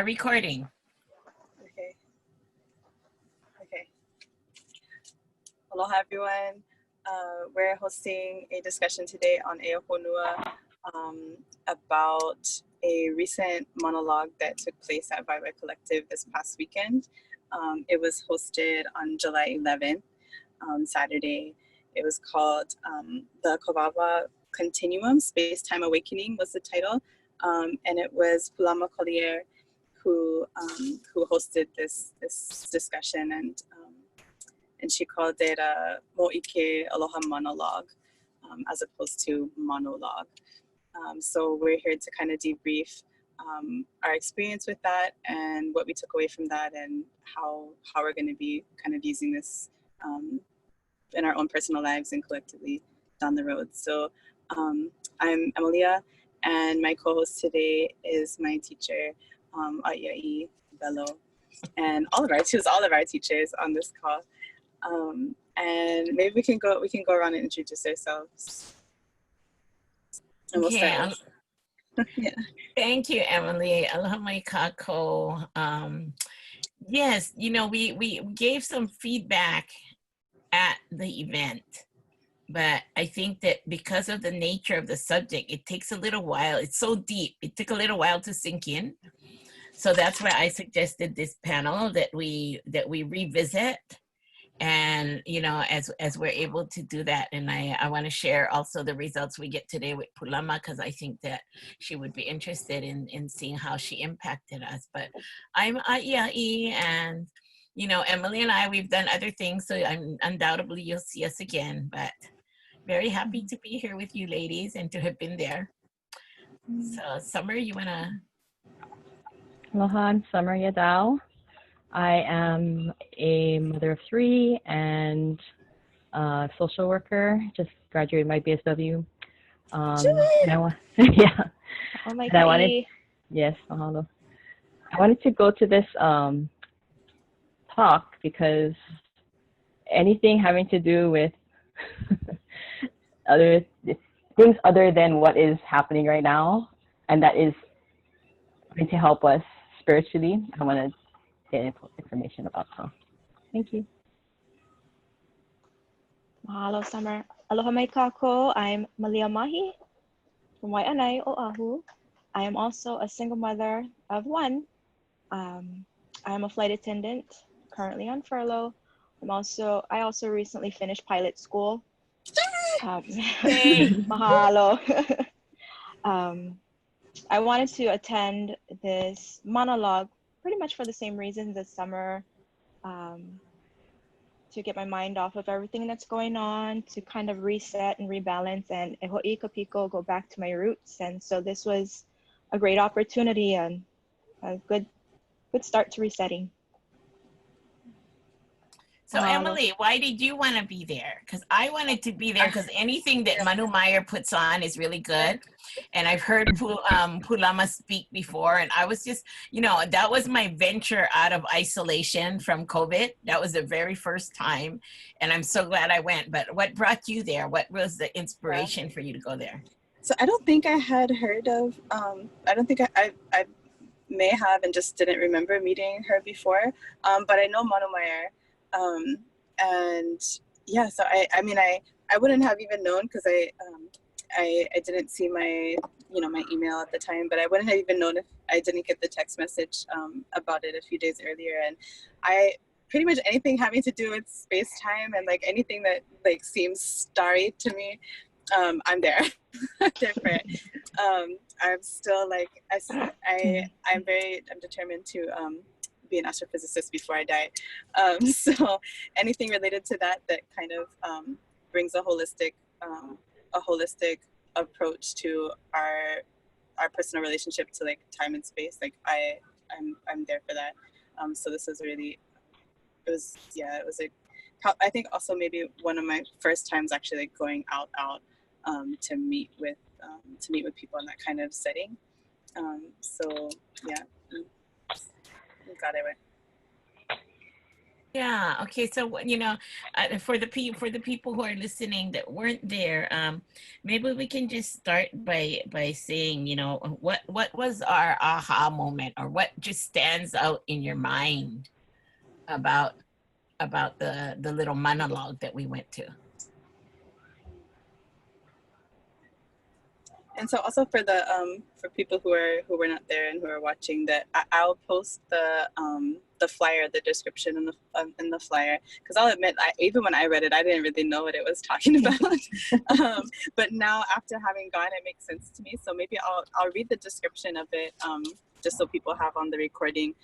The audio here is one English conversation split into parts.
are recording. Okay. Okay. Aloha, everyone. We're hosting a discussion today on HONUA about a recent monologue that took place at Waiwai Collective this past weekend. It was hosted on July 11th, Saturday. It was called the Kāwā Continuum, Space-Time Awakening was the title. And it was Pūlama Collier who hosted this discussion, and she called it a Moʻike Aloha Monologue as opposed to Monologue. So we're here to kind of debrief our experience with that and what we took away from that, and how we're going to be kind of using this in our own personal lives and collectively down the road. So I'm Malia, and my co-host today is my teacher, Aʻiaʻi Bello, and all of our teachers on this call. And maybe we can go around and introduce ourselves. And we'll start. Yeah. Thank you, Emily. Aloha mai kākou. Yes, you know, we gave some feedback at the event, but I think that because of the nature of the subject, it takes a little while. It's so deep. It took a little while to sink in. So that's why I suggested this panel that we revisit. And, you know, as we're able to do that, and I want to share also the results we get today with Pūlama, because I think that she would be interested in seeing how she impacted us. But I'm Aʻiaʻi, and, you know, Emily and I, we've done other things, so undoubtedly you'll see us again. But very happy to be here with you ladies and to have been there. So, Summer, you want to? Aloha, I'm Summer Yadao. I am a mother of 3 and a social worker. Just graduated my BSW. Yeah. Oh my God. Yes, mahalo. I wanted to go to this talk because anything having to do with things other than what is happening right now, and that is going to help us spiritually, I want to get information about. So thank you. Mahalo, Summer. Aloha mai kākou. I'm Malia Mahi from Waiwai, Oahu. I am also a single mother of 1. I am a flight attendant, currently on furlough. I also recently finished pilot school. Mahalo. I wanted to attend this monologue pretty much for the same reasons as Summer, to get my mind off of everything that's going on, to kind of reset and rebalance, and e ho'i ka piko, go back to my roots. And so this was a great opportunity and a good start to resetting. So Emily, why did you want to be there? Because I wanted to be there because anything that Manu Meyer puts on is really good. And I've heard Pūlama speak before, and I was just, you know, that was my venture out of isolation from COVID. That was the very first time, and I'm so glad I went. But what brought you there? What was the inspiration for you to go there? So I don't think I had heard of, I don't think I may have and just didn't remember meeting her before, but I know Manu Meyer. And yeah, so I mean, I wouldn't have even known because I didn't see my email at the time, but I wouldn't have even known if I didn't get the text message about it a few days earlier. And I pretty much anything having to do with space-time and like anything that like seems starry to me, I'm there. Different. I'm still like I'm determined to be an astrophysicist before I die. So anything related to that kind of brings a holistic approach to our personal relationship to like time and space. Like I'm there for that. So this was really, it was I think also maybe one of my first times actually like going out to meet with people in that kind of setting. So yeah. God, I went. Yeah. Okay. So for the people who are listening that weren't there, maybe we can just start by saying, what was our aha moment, or what just stands out in your mind about the little monologue that we went to. And so also for the for people who were not there and who are watching, that I'll post the flyer, the description in the flyer, because I'll admit, even when I read it, I didn't really know what it was talking about. But now after having gone, it makes sense to me. So maybe I'll read the description of it, just so people have on the recording.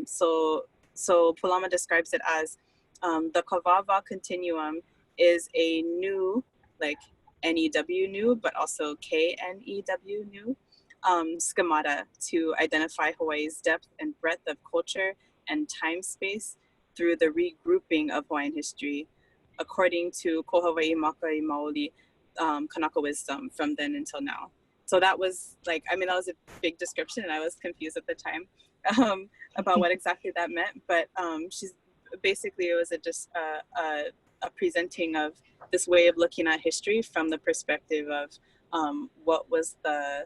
So Pūlama describes it as the Kāwā Continuum is a new, like NEW new, but also KNEW new, schemata to identify Hawaii's depth and breadth of culture and time space through the regrouping of Hawaiian history, according to Ko Hawaii Makai Maoli Kanaka wisdom from then until now. So that was that was a big description, and I was confused at the time about what exactly that meant. But she's basically, it was a presenting of this way of looking at history from the perspective of what was the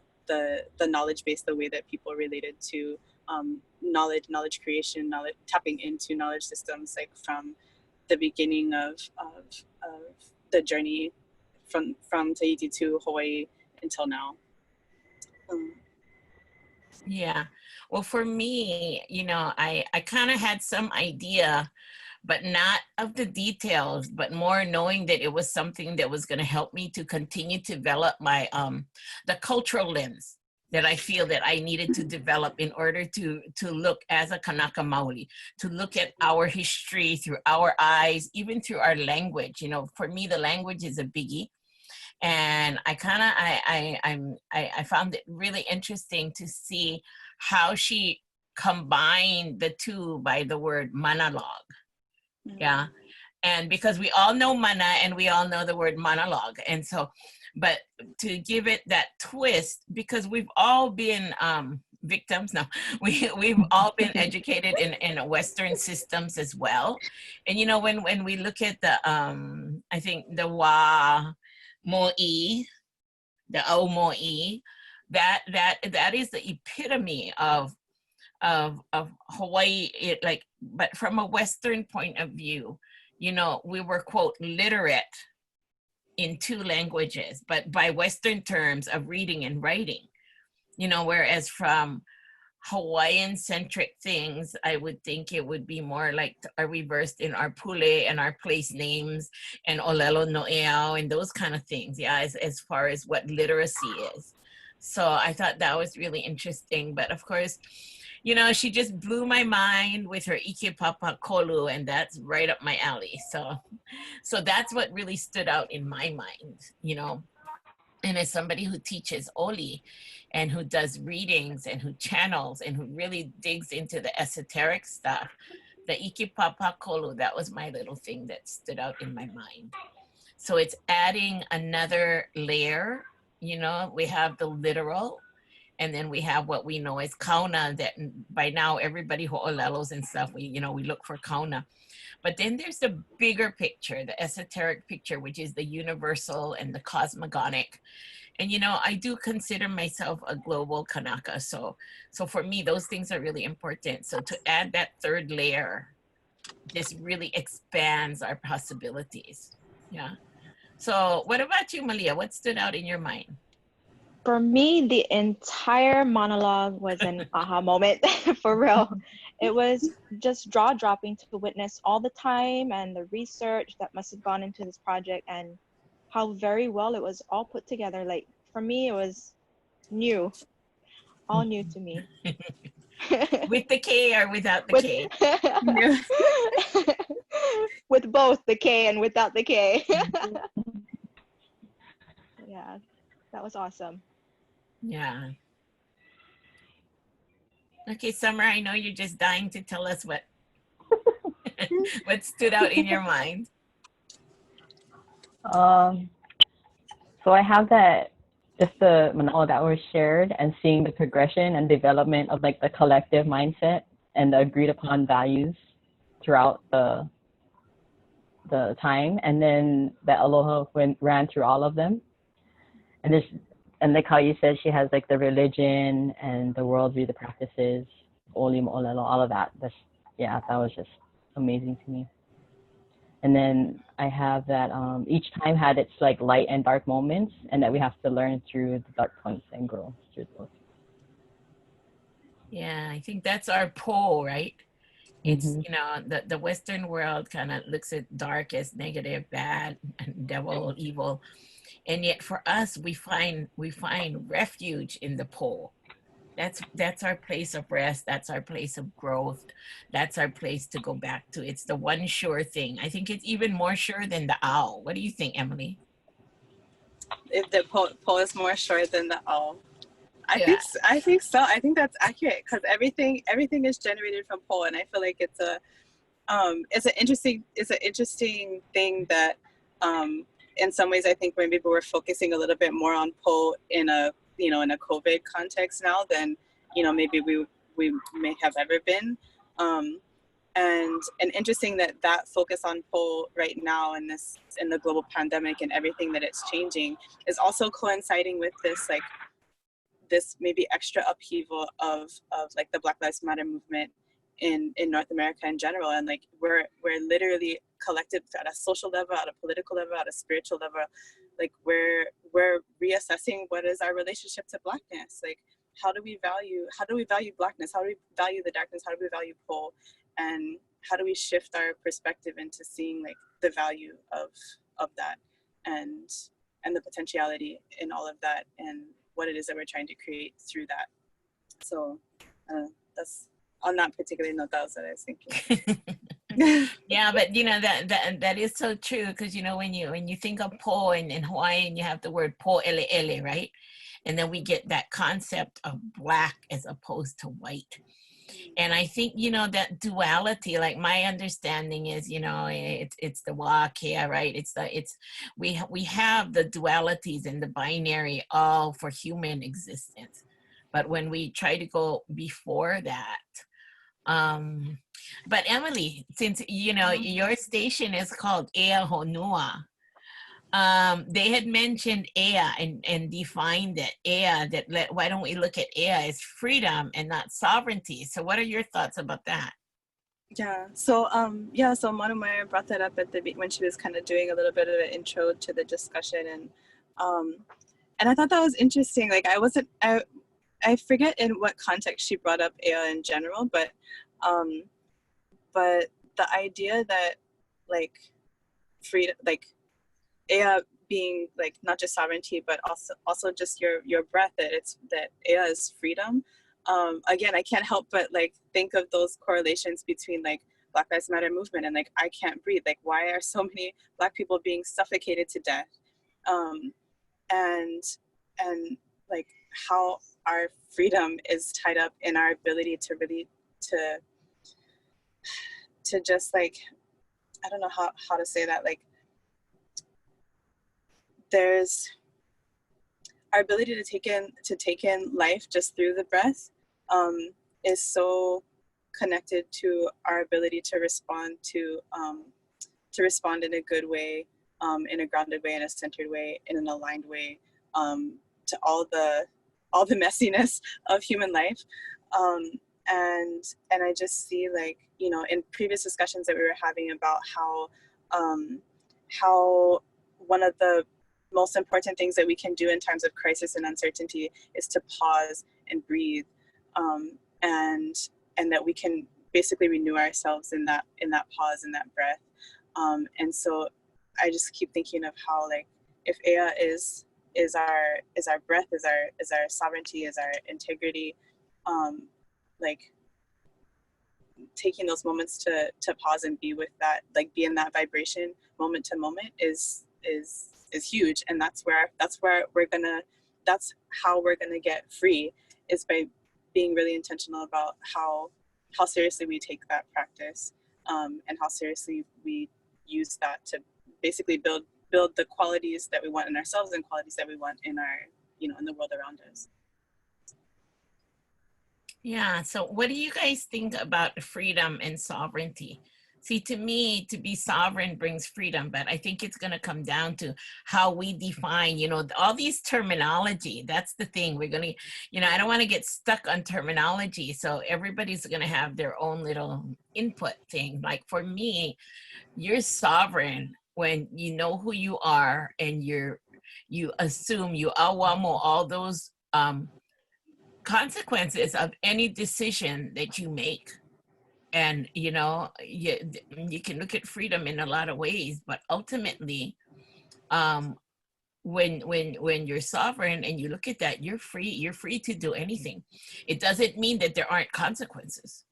knowledge base, the way that people related to knowledge creation, tapping into knowledge systems, like from the beginning of the journey from Tahiti to Hawaii until now. Yeah. Well, for me, I kind of had some idea, but not of the details, but more knowing that it was something that was going to help me to continue to develop my the cultural lens that I feel that I needed to develop in order to look as a Kanaka Maoli, to look at our history through our eyes, even through our language. For me, the language is a biggie. And I found it really interesting to see how she combined the two by the word Manalogue. Yeah. And because we all know mana and we all know the word monologue. And so, but to give it that twist, because we've all been victims. No, we've all been educated in Western systems as well. And when we look at the I think the wa mo'i, the o mo'i, that is the epitome of Hawaii, but from a Western point of view, we were, quote, literate in 2 languages, but by Western terms of reading and writing, whereas from Hawaiian centric things, I would think it would be more like, are we versed in our pule and our place names and olelo noeau and those kind of things, yeah, as far as what literacy is. So I thought that was really interesting. But of course, she just blew my mind with her Ike Papa Kolu, and that's right up my alley. So that's what really stood out in my mind, And as somebody who teaches Oli and who does readings and who channels and who really digs into the esoteric stuff, the Ike Papa Kolu, that was my little thing that stood out in my mind. So it's adding another layer, we have the literal, and then we have what we know as kauna, that by now everybody ho'olelos and stuff, we look for kauna. But then there's the bigger picture, the esoteric picture, which is the universal and the cosmogonic. And I do consider myself a global Kanaka. So for me, those things are really important. So to add that third layer, this really expands our possibilities. Yeah. So what about you, Malia? What stood out in your mind? For me, the entire monologue was an aha moment, for real. It was just jaw-dropping to witness all the time and the research that must have gone into this project and how very well it was all put together. Like, for me, it was new, all new to me. With the K or without the K? With both the K and without the K. Yeah, that was awesome. Yeah. Okay, Summer, I know you're just dying to tell us what stood out in your mind. So I have that, just the monologue that was shared, and seeing the progression and development of the collective mindset and the agreed upon values throughout the time, and then that Aloha ran through all of them. And like how you said, she has like the religion and the worldview, the practices, oli mo'olelo, all of that. That was just amazing to me. And then I have that each time had its like light and dark moments, and that we have to learn through the dark points and grow through those. Yeah, I think that's our pull, right? It's, you know, the Western world kind of looks at dark as negative, bad, and devil, evil. And yet for us, we find refuge in the pole. That's our place of rest. That's our place of growth. That's our place to go back to. It's the one sure thing. I think it's even more sure than the owl. What do you think, Emily? If the pole is more sure than the owl. I think so. I think that's accurate, because everything is generated from pole, and I feel like it's an interesting thing that in some ways I think maybe we're focusing a little bit more on pole in a COVID context now than maybe we may have ever been, and interesting that focus on pole right now in the global pandemic and everything that it's changing is also coinciding with this maybe extra upheaval of like the Black Lives Matter movement in North America in general. And like we're literally collective at a social level, at a political level, at a spiritual level, like we're reassessing what is our relationship to Blackness. Like how do we value Blackness? How do we value the darkness? How do we value pole? And how do we shift our perspective into seeing like the value of that and the potentiality in all of that, and what it is that we're trying to create through that. So that's on that particular note, that was what I was thinking. Yeah, but you know that is so true, because you know when you think of po in Hawaiian, you have the word po ele ele, right? And then we get that concept of black as opposed to white. And I think, you know, that duality, like my understanding is, you know, it's the wākea, right? We have the dualities and the binary all for human existence. But when we try to go before that, but Emily, since, you know, your station is called HONUA, they had mentioned Ea and defined it. Why don't we look at Ea as freedom and not sovereignty? So what are your thoughts about that? So Monomaya brought that up when she was kind of doing a little bit of an intro to the discussion, and I thought that was interesting. Like I forget in what context she brought up Ea in general, but the idea that like freedom, like Ea being like not just sovereignty, but also just your breath, that Ea is freedom. Again, I can't help but like think of those correlations between like Black Lives Matter movement and like I can't breathe. Like why are so many Black people being suffocated to death? And like how our freedom is tied up in our ability to really to just like, I don't know how to say that, like there's our ability to take in life just through the breath is so connected to our ability to respond in a good way, in a grounded way, in a centered way, in an aligned way, to all the messiness of human life. And I just see, like, you know, in previous discussions that we were having about how one of the most important things that we can do in times of crisis and uncertainty is to pause and breathe, and that we can basically renew ourselves in that pause, in that breath. And so I just keep thinking of how, like, if Ea is our breath, is our sovereignty, is our integrity, like taking those moments to pause and be with that, like be in that vibration moment to moment is huge. And that's how we're gonna get free, is by being really intentional about how seriously we take that practice, and how seriously we use that to basically build the qualities that we want in ourselves and qualities that we want in our, you know, in the world around us. Yeah, so what do you guys think about freedom and sovereignty? See, to me, to be sovereign brings freedom, but I think it's going to come down to how we define, you know, all these terminology. That's the thing. We're going to, you know, I don't want to get stuck on terminology. So everybody's going to have their own little input thing. Like for me, you're sovereign when you know who you are and you assume you awamo all those consequences of any decision that you make. And you know, you can look at freedom in a lot of ways, but ultimately when you're sovereign and you look at that, you're free to do anything. It doesn't mean that there aren't consequences,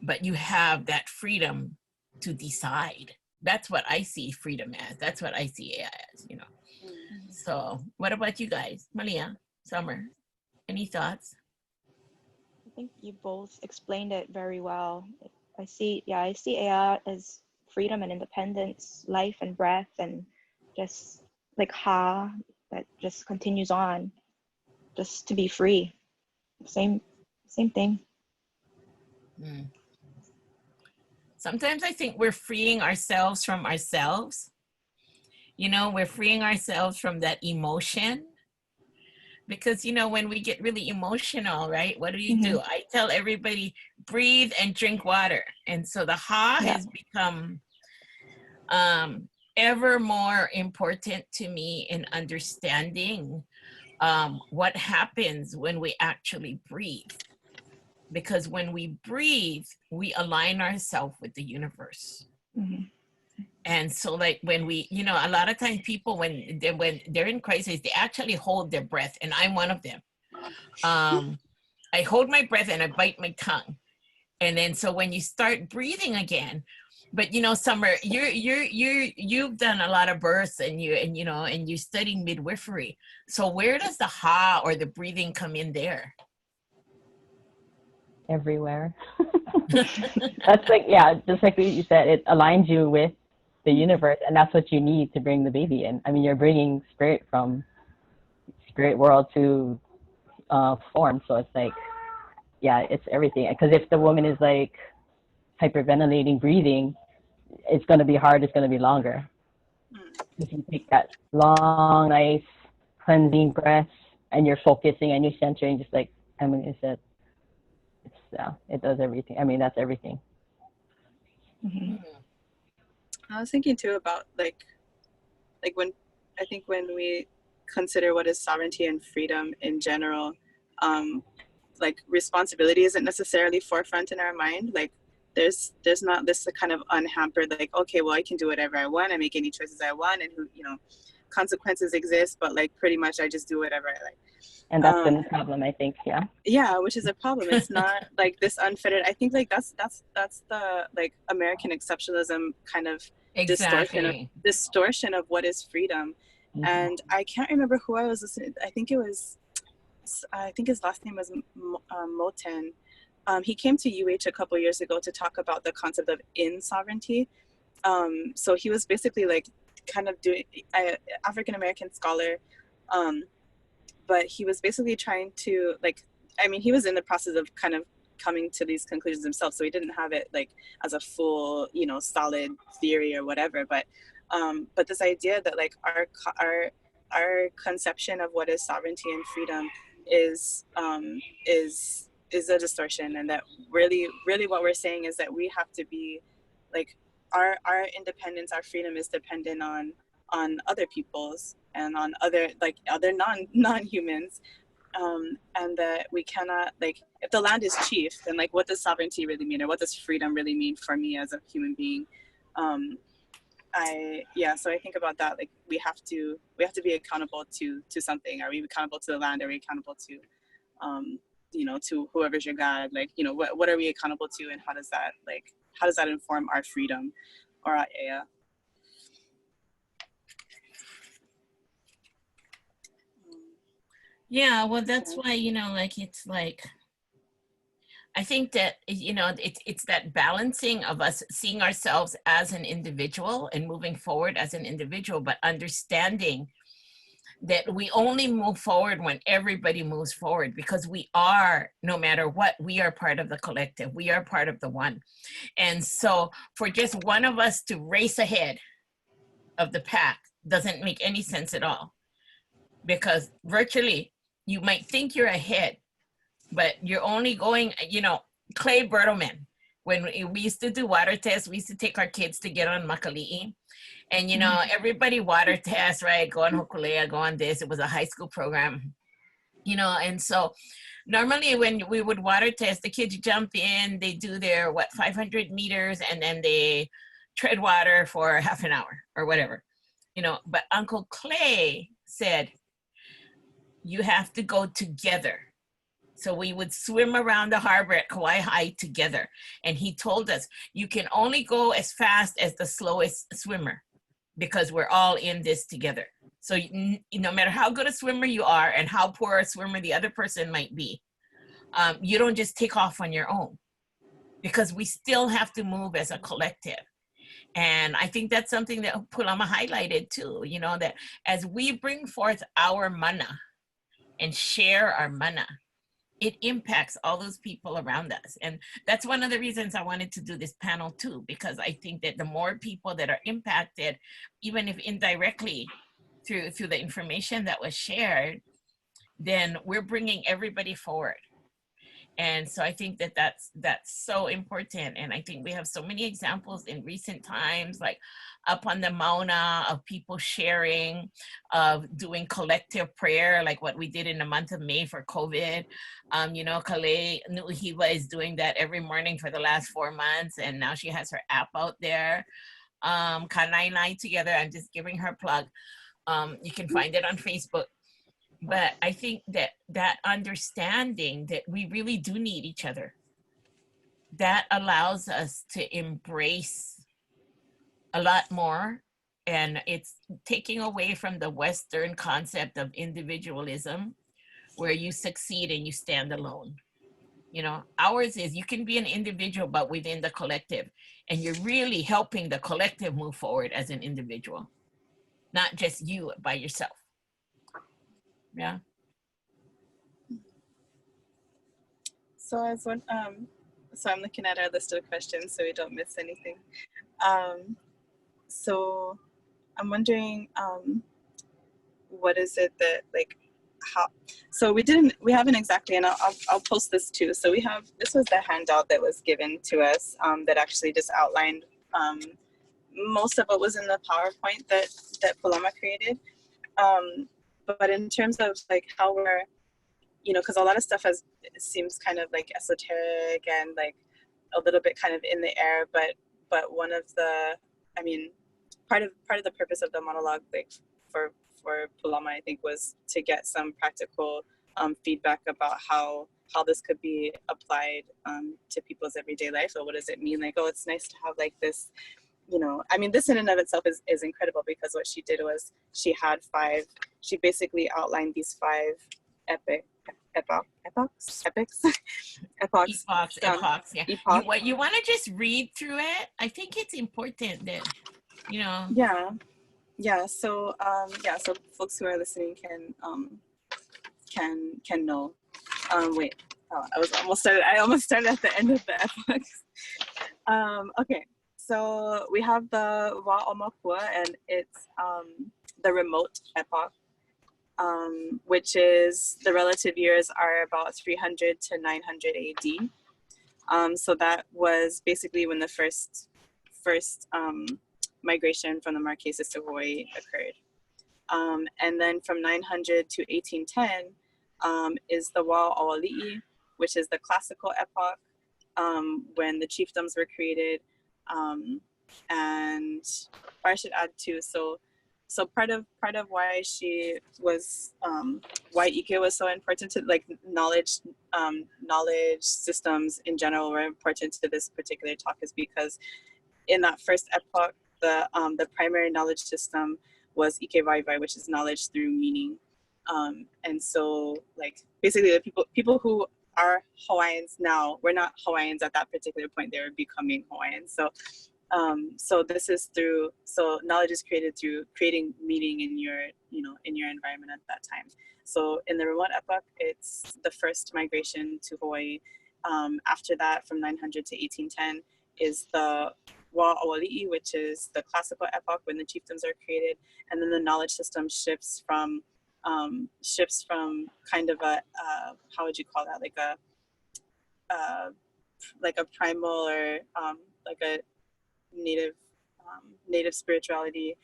but you have that freedom to decide. That's what I see freedom as. That's what I see AI as, you know. So what about you guys? Malia, Summer, any thoughts? I think you both explained it very well. I see AI as freedom and independence, life and breath, and just like Ha that just continues on, just to be free. Same thing. Mm. Sometimes I think we're freeing ourselves from ourselves. You know, we're freeing ourselves from that emotion. Because, you know, when we get really emotional, right, what do you do? I tell everybody, breathe and drink water. And so the Ha has become ever more important to me in understanding what happens when we actually breathe. Because when we breathe, we align ourselves with the universe. And so like when we, you know, a lot of times people, when they're in crisis, they actually hold their breath. And I'm one of them. I hold my breath and I bite my tongue. And then, so when you start breathing again, but you know, Summer, you've done a lot of births and you're studying midwifery. So where does the Ha or the breathing come in there? Everywhere. That's like, yeah, just like you said, it aligns you with the universe, and that's what you need to bring the baby in. I mean, you're bringing spirit from spirit world to form, so it's like, yeah, it's everything. Because if the woman is like hyperventilating, breathing, it's going to be hard, it's going to be longer. If you take that long, nice, cleansing breath, and you're focusing and you're centering, just like Emily said, it does everything. I mean, that's everything. I was thinking too about like when we consider what is sovereignty and freedom in general, like responsibility isn't necessarily forefront in our mind. Like there's not this kind of unhampered, like, okay, well, I can do whatever I want, I make any choices I want, and who, you know, consequences exist, but like pretty much I just do whatever I like. And that's been the problem, I think. Yeah, which is a problem. It's not like this unfettered. I think like that's the like American exceptionalism kind of distortion of what is freedom. And I can't remember who I was listening. I think his last name was Moten. He came to UH a couple years ago to talk about the concept of in-sovereignty. So he was basically like kind of doing African-American scholar, but he was basically trying to, like, I mean, he was in the process of kind of coming to these conclusions himself, so he didn't have it like as a full, you know, solid theory or whatever, but this idea that like our conception of what is sovereignty and freedom is a distortion, and that really what we're saying is that we have to be like, our independence, our freedom is dependent on other people's and on other non-humans, and that we cannot, like, if the land is chief, then like what does sovereignty really mean, or what does freedom really mean for me as a human being? So I think about that, like we have to be accountable to something. Are we accountable to the land? Are we accountable to you know, to whoever's your God? Like, you know, what are we accountable to, and how does that inform our freedom or our Aʻiaʻi? Yeah, well, that's why, you know, like, it's like, I think that, you know, it's that balancing of us seeing ourselves as an individual and moving forward as an individual, but understanding that we only move forward when everybody moves forward, because we are, no matter what, we are part of the collective. We are part of the one. And so for just one of us to race ahead of the pack doesn't make any sense at all, because virtually you might think you're ahead, but you're only going, you know, Clay Bertelman, when we used to do water tests, we used to take our kids to get on Makali'i. And, you know, everybody water test, right? Go on Hokulea, go on this. It was a high school program, you know. And so normally when we would water test, the kids jump in, they do their, 500 meters, and then they tread water for half an hour or whatever, you know. But Uncle Clay said, you have to go together. So we would swim around the harbor at Kauai High together. And he told us, you can only go as fast as the slowest swimmer, because we're all in this together. So no matter how good a swimmer you are and how poor a swimmer the other person might be, you don't just take off on your own, because we still have to move as a collective. And I think that's something that Pūlama highlighted too, you know, that as we bring forth our mana and share our mana, it impacts all those people around us. And that's one of the reasons I wanted to do this panel too, because I think that the more people that are impacted, even if indirectly through the information that was shared, then we're bringing everybody forward. And so I think that that's so important. And I think we have so many examples in recent times, like up on the Mauna, of people sharing, of doing collective prayer, like what we did in the month of May for COVID. You know, Kale Nuhiwa is doing that every morning for the last 4 months. And now she has her app out there. Kanainai together, I'm just giving her a plug. You can find it on Facebook. But I think that understanding that we really do need each other, that allows us to embrace a lot more. And it's taking away from the Western concept of individualism, where you succeed and you stand alone. You know, ours is, you can be an individual, but within the collective, and you're really helping the collective move forward as an individual, not just you by yourself. Yeah. So as one, so I'm looking at our list of questions so we don't miss anything. So I'm wondering, what is it that, like, how? So we haven't exactly, and I'll post this too. So this was the handout that was given to us, that actually just outlined most of what was in the PowerPoint that Pūlama created. But in terms of like how we're, you know, because a lot of stuff seems kind of like esoteric and like a little bit kind of in the air, but one of the, I mean, part of the purpose of the monologue, like for Pūlama, I think, was to get some practical feedback about how this could be applied to people's everyday life. So what does it mean? Like, oh, it's nice to have like this, you know, I mean, this in and of itself is incredible, because what she did was she basically outlined these 5 epochs. Yeah. You want to just read through it? I think it's important that, you know. Yeah. So so folks who are listening can know. Wait. Oh, I almost started at the end of the epochs. Okay. So we have the Wa'omakua, and it's the remote epoch, which is, the relative years are about 300 to 900 AD. So that was basically when the first migration from the Marquesas to Hawaii occurred. And then from 900 to 1810 is the Wa'oli'i, which is the classical epoch, when the chiefdoms were created. And I should add too, so part of why she was, why Ike was so important to, like, knowledge systems in general were important to this particular talk, is because in that first epoch, the primary knowledge system was Ike Waiwai, which is knowledge through meaning. And so, like, basically the people who are Hawaiians now were not Hawaiians at that particular point. They were becoming Hawaiians. So So this is through, so knowledge is created through creating meaning in your, in your environment at that time. So in the remote epoch, it's the first migration to Hawaii. After that, from 900 to 1810, is the Wā Awali'i, which is the classical epoch when the chiefdoms are created, and then the knowledge system shifts from kind of a how would you call that, like a primal or like a native spirituality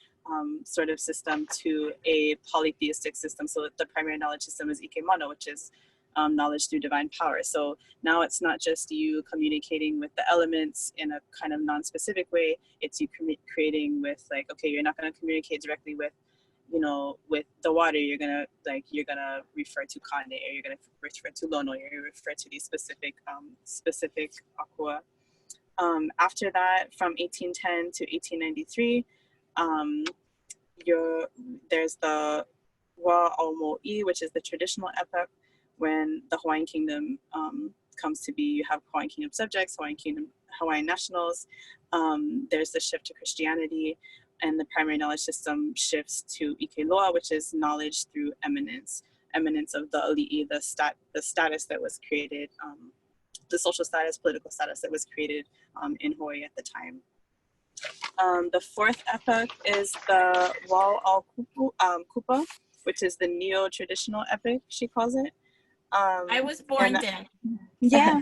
sort of system to a polytheistic system. So the primary knowledge system is Ike Mana, which is knowledge through divine power. So now it's not just you communicating with the elements in a kind of non-specific way, it's you creating with, like, okay, you're not going to communicate directly with, with the water, you're gonna refer to Kane, or you're gonna refer to Lono, or you refer to these specific akua. After that, from 1810 to 1893, there's the Wā Aumo'i, which is the traditional epoch when the Hawaiian Kingdom comes to be. You have Hawaiian Kingdom subjects, Hawaiian nationals. There's the shift to Christianity, and the primary knowledge system shifts to Ike Loa, which is knowledge through eminence of the ali'i, the status that was created, the social status, political status that was created in Hawaii at the time. The fourth epoch is the Wā Au Kupa, which is the neo-traditional epoch, she calls it. I was born then. Yeah.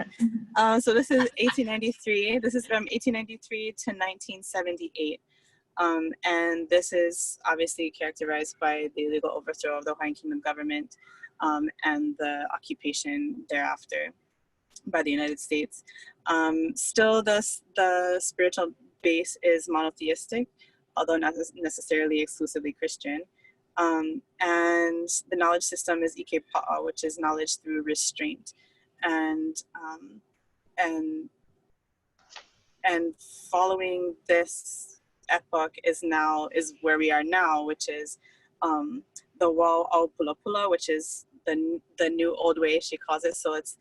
So this is 1893. This is from 1893 to 1978. And this is obviously characterized by the illegal overthrow of the Hawaiian Kingdom government and the occupation thereafter by the United States. Still, the spiritual base is monotheistic, although not necessarily exclusively Christian. And the knowledge system is Ike Pa'a, which is knowledge through restraint. And following this epoch is where we are now, which is the Wā Au Pula Pula, which is the new old way, she calls it. So it's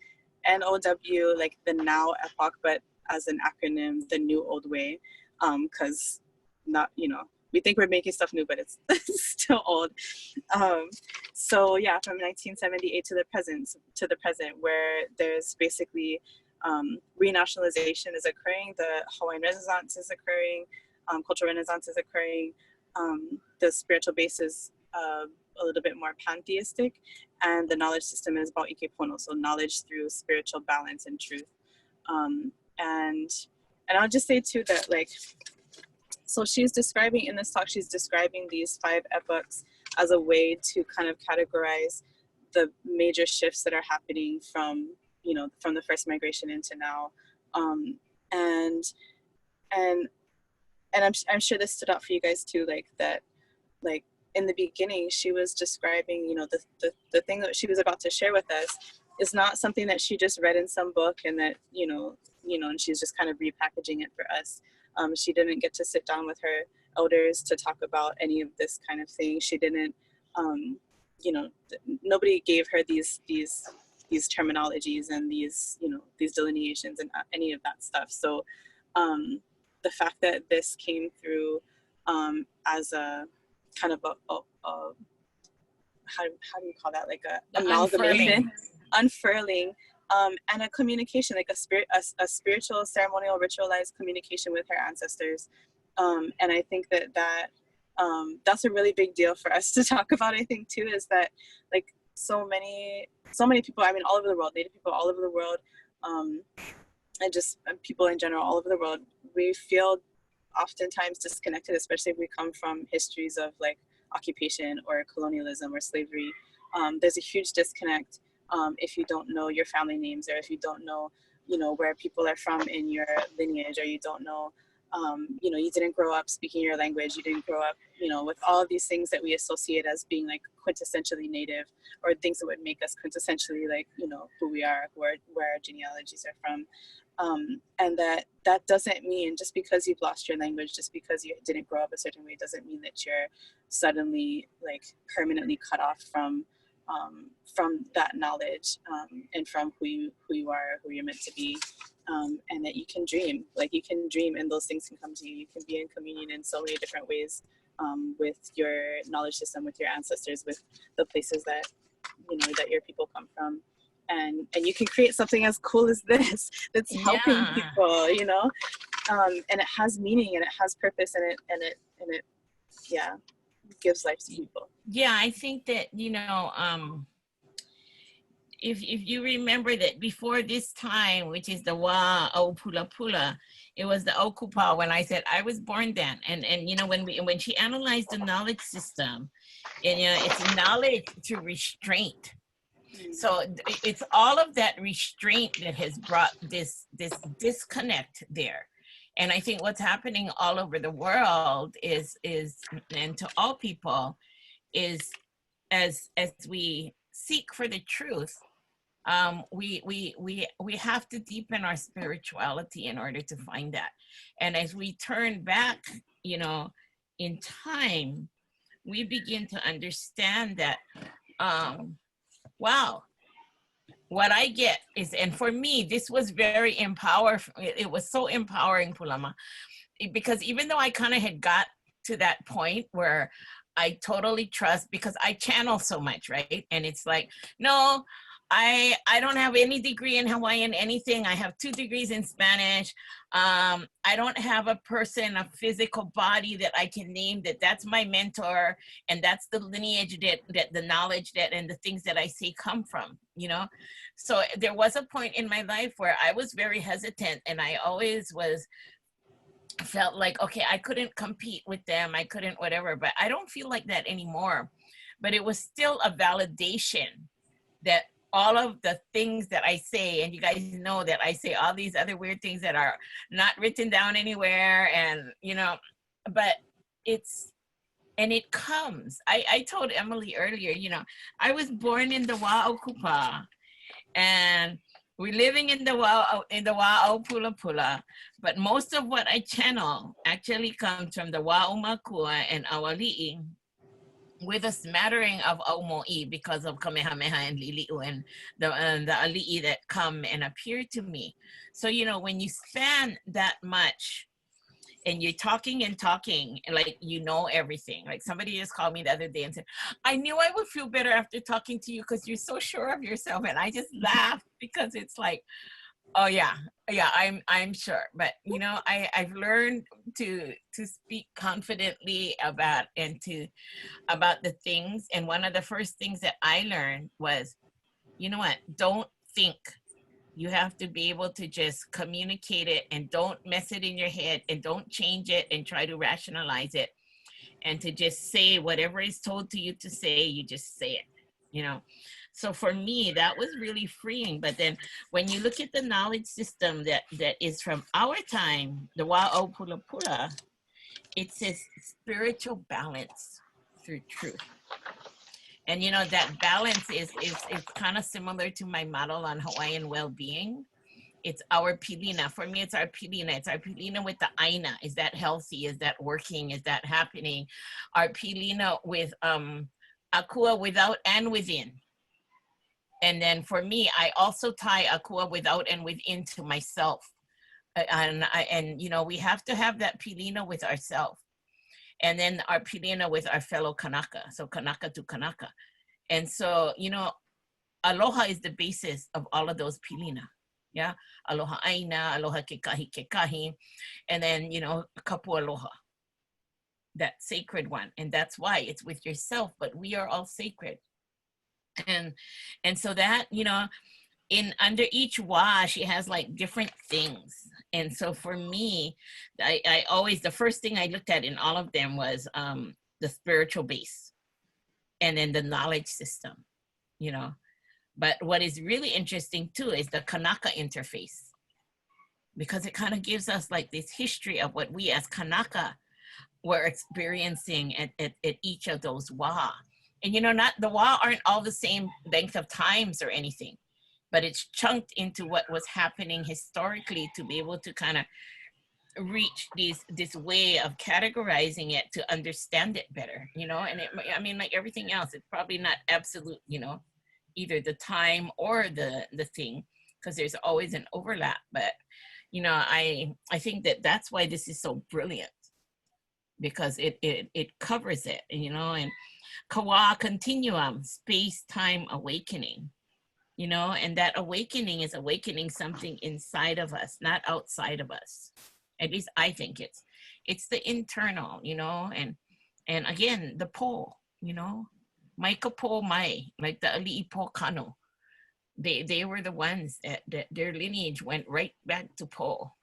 NOW, like the now epoch, but as an acronym, the new old way, because we think we're making stuff new, but it's still old. So yeah, from 1978 to the present, where there's basically renationalization is occurring, the Hawaiian Renaissance is occurring, cultural renaissance is occurring, the spiritual base is a little bit more pantheistic, and the knowledge system is about Ike Pono, so knowledge through spiritual balance and truth. And I'll just say too that, like, so she's describing in this talk, she's describing these 5 epochs as a way to kind of categorize the major shifts that are happening from the first migration into now. And I'm sure this stood out for you guys too, like that, like in the beginning, she was describing, the thing that she was about to share with us is not something that she just read in some book and that, and she's just kind of repackaging it for us. She didn't get to sit down with her elders to talk about any of this kind of thing. She didn't, nobody gave her these terminologies and these delineations and any of that stuff. So the fact that this came through as a kind of a how do you call that, like a amalgamation, unfurling, and a communication, like a spiritual, ceremonial, ritualized communication with her ancestors. And I think that's a really big deal for us to talk about. I think too is that, like, so many people, I mean, all over the world, Native people all over the world, and just people in general all over the world, we feel oftentimes disconnected, especially if we come from histories of like occupation or colonialism or slavery. There's a huge disconnect if you don't know your family names, or if you don't know, where people are from in your lineage, or you don't know, you didn't grow up speaking your language, you didn't grow up, with all of these things that we associate as being like quintessentially Native, or things that would make us quintessentially like, who we are, where our genealogies are from. And that doesn't mean just because you've lost your language, just because you didn't grow up a certain way, doesn't mean that you're suddenly like permanently cut off from from that knowledge, and from who you are, who you're meant to be, and that you can dream. Like, you can dream and those things can come to you. You can be in communion in so many different ways, with your knowledge system, with your ancestors, with the places that, that your people come from. And you can create something as cool as this that's helping people, and it has meaning and it has purpose, and it gives life to people. Yeah, I think that, if you remember that before this time, which is the Wa o Pula Pula, it was the Okupa when I said I was born then. And when she analyzed the knowledge system, and it's knowledge through restraint. So it's all of that restraint that has brought this disconnect there. And I think what's happening all over the world is and to all people is, as we seek for the truth, we have to deepen our spirituality in order to find that. And as we turn back, in time, we begin to understand that, wow, what I get is, and for me, this was very empowering. It was so empowering, Pūlama, because even though I kind of had got to that point where I totally trust, because I channel so much, right? And it's like, no, I don't have any degree in Hawaiian anything. I have 2 degrees in Spanish. I don't have a person, a physical body that I can name that's my mentor, and that's the lineage that the knowledge that and the things that I say come from, So there was a point in my life where I was very hesitant, and I always felt like, okay, I couldn't compete with them. I couldn't whatever, but I don't feel like that anymore. But it was still a validation that all of the things that I say, and you guys know that I say all these other weird things that are not written down anywhere, and but it comes. I told Emily earlier, I was born in the Wa'aukupa, and we're living in the Wa'au Pula Pula, but most of what I channel actually comes from the Wa'umakua and Awali'i, with a smattering of Aumo'i because of Kamehameha and Lili'u and the Ali'i that come and appear to me. So, when you span that much and you're talking and like, everything. Like, somebody just called me the other day and said, I knew I would feel better after talking to you because you're so sure of yourself. And I just laughed because it's like, oh yeah, I'm sure. But I've learned to speak confidently about the things. And one of the first things that I learned was, don't think. You have to be able to just communicate it, and don't mess it in your head, and don't change it and try to rationalize it, and to just say whatever is told to you to say, you just say it, So for me, that was really freeing. But then when you look at the knowledge system that is from our time, the Wa'au Pula Pula, it says spiritual balance through truth. And that balance is kind of similar to my model on Hawaiian well-being. It's our pilina. For me, it's our pilina. It's our pilina with the aina. Is that healthy? Is that working? Is that happening? Our pilina with akua without and within. And then for me, I also tie akua without and within to myself. And we have to have that pilina with ourselves. And then our pilina with our fellow Kanaka. So Kanaka to Kanaka. And so, aloha is the basis of all of those pilina. Yeah. Aloha aina, aloha kekahi kekahi. And then, kapu aloha. That sacred one. And that's why it's with yourself, but we are all sacred. And so that, in under each wa, she has like different things. And so for me, I always, the first thing I looked at in all of them was the spiritual base, and then the knowledge system, But what is really interesting too is the Kanaka interface, because it kind of gives us like this history of what we as Kanaka were experiencing at each of those wa. And not the wa aren't all the same length of times or anything, but it's chunked into what was happening historically to be able to kind of reach this way of categorizing it to understand it better, you know. And I mean, like everything else, it's probably not absolute, you know, either the time or the thing, because there's always an overlap. But you know, I think that's why this is so brilliant, because it covers it, you know. And Kāwā Continuum, space-time awakening, you know, and that awakening is awakening something inside of us, not outside of us. At least I think it's the internal, you know. And again, the po, you know, Maika po mai, like the Aʻiaʻi po kano. They were the ones that their lineage went right back to po.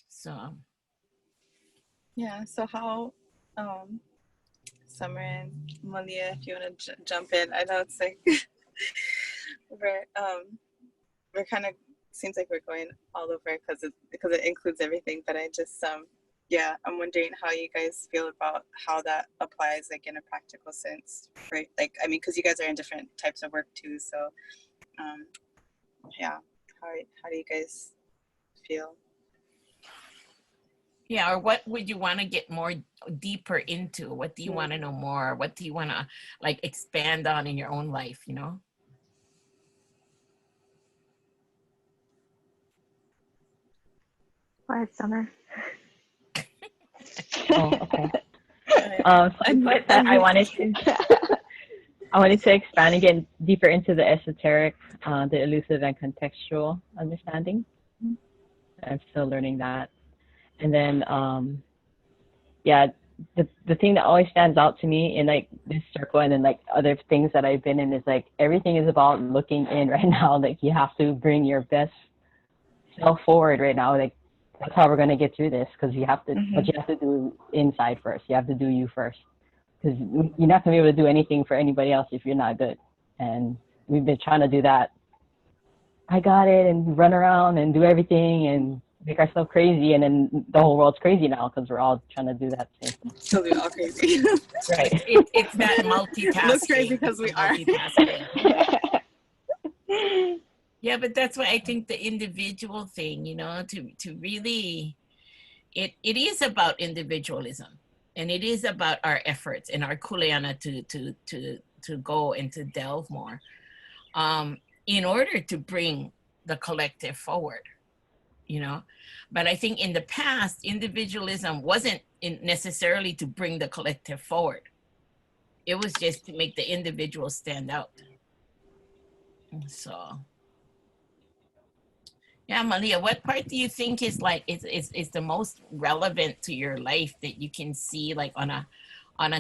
So Yeah, so how, Summer and Malia, if you want to jump in. I know it's like we're kind of, seems like we're going all over because it includes everything. But I just yeah, I'm wondering how you guys feel about how that applies, like in a practical sense, right? Like, I mean, because you guys are in different types of work too. So yeah, how do you guys feel? yeah, or what would you want to get more deeper into? What do you want to know more? What do you want to like expand on in your own life, you know? Go ahead, Summer. Oh, okay. So I wanted to expand again deeper into the esoteric, the elusive and contextual understanding. I'm still learning that. And then, yeah, the thing that always stands out to me in like this circle and then like other things that I've been in is like everything is about looking in right now. Like you have to bring your best self forward right now. Like that's how we're gonna get through this, because you have to. But you have to do inside first. You have to do you first, because you're not gonna be able to do anything for anybody else if you're not good. And we've been trying to do that. I got it, and run around and do everything and make ourselves crazy, and then the whole world's crazy now because we're all trying to do that same thing. So we're all crazy. Right. It's that multitasking. Looks crazy because we are. Yeah, but that's why I think the individual thing, you know, to really, it is about individualism, and it is about our efforts and our kuleana to go and to delve more, in order to bring the collective forward, you know. But I think in the past, individualism wasn't necessarily to bring the collective forward. It was just to make the individual stand out. So yeah, Malia, what part do you think is like is the most relevant to your life that you can see like on a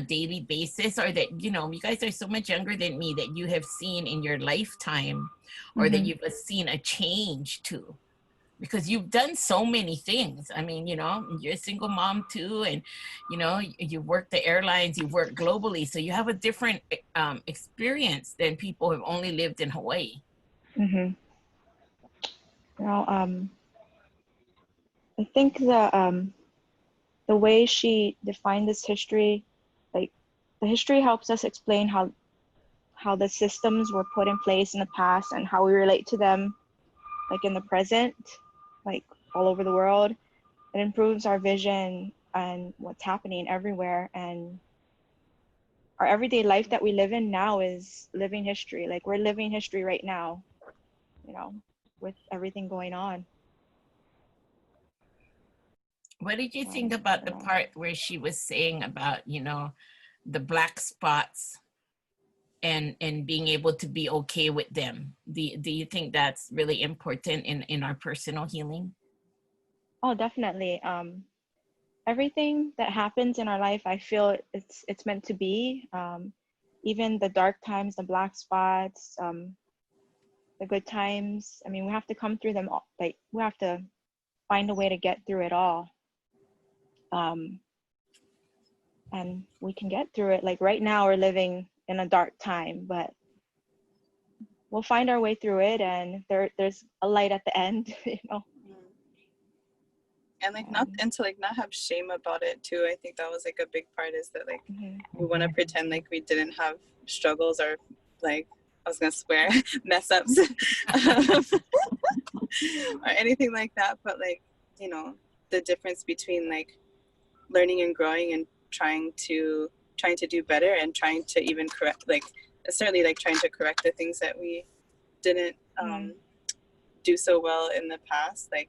daily basis, or that, you know, you guys are so much younger than me, that you have seen in your lifetime, or that you've seen a change to? Because you've done so many things. I mean, you know, you're a single mom too, and you know, you work the airlines, you work globally, so you have a different experience than people who have only lived in Hawaii. Well, I think the way she defined this history, like the history helps us explain how the systems were put in place in the past and how we relate to them, like in the present, like all over the world. It improves our vision and what's happening everywhere. And our everyday life that we live in now is living history. Like we're living history right now, you know, with everything going on. What did you think about the part where she was saying about, you know, the black spots and being able to be okay with them? Do you think that's really important in our personal healing? Oh, definitely. Everything that happens in our life, I feel it's meant to be. Even the dark times, the black spots, the good times. I mean, we have to come through them all. Like we have to find a way to get through it all. And we can get through it. Like right now we're living in a dark time, but we'll find our way through it, and there's a light at the end, you know. And like not have shame about it too. I think that was like a big part, is that like we want to pretend like we didn't have struggles, or like, I was gonna swear, mess ups or anything like that. But like, you know, the difference between like learning and growing and trying to do better and trying to even correct, like certainly like trying to correct the things that we didn't do so well in the past. Like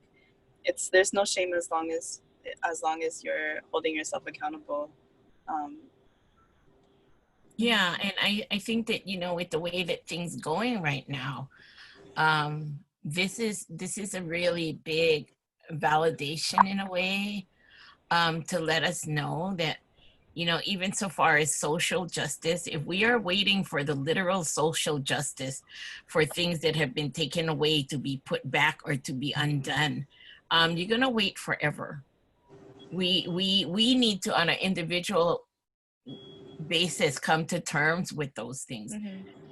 there's no shame as long as you're holding yourself accountable. Yeah, and I think that, you know, with the way that things going right now, this is a really big validation in a way, to let us know that, you know, even so far as social justice, if we are waiting for the literal social justice for things that have been taken away to be put back or to be undone, you're gonna wait forever. We need to, on an individual basis, come to terms with those things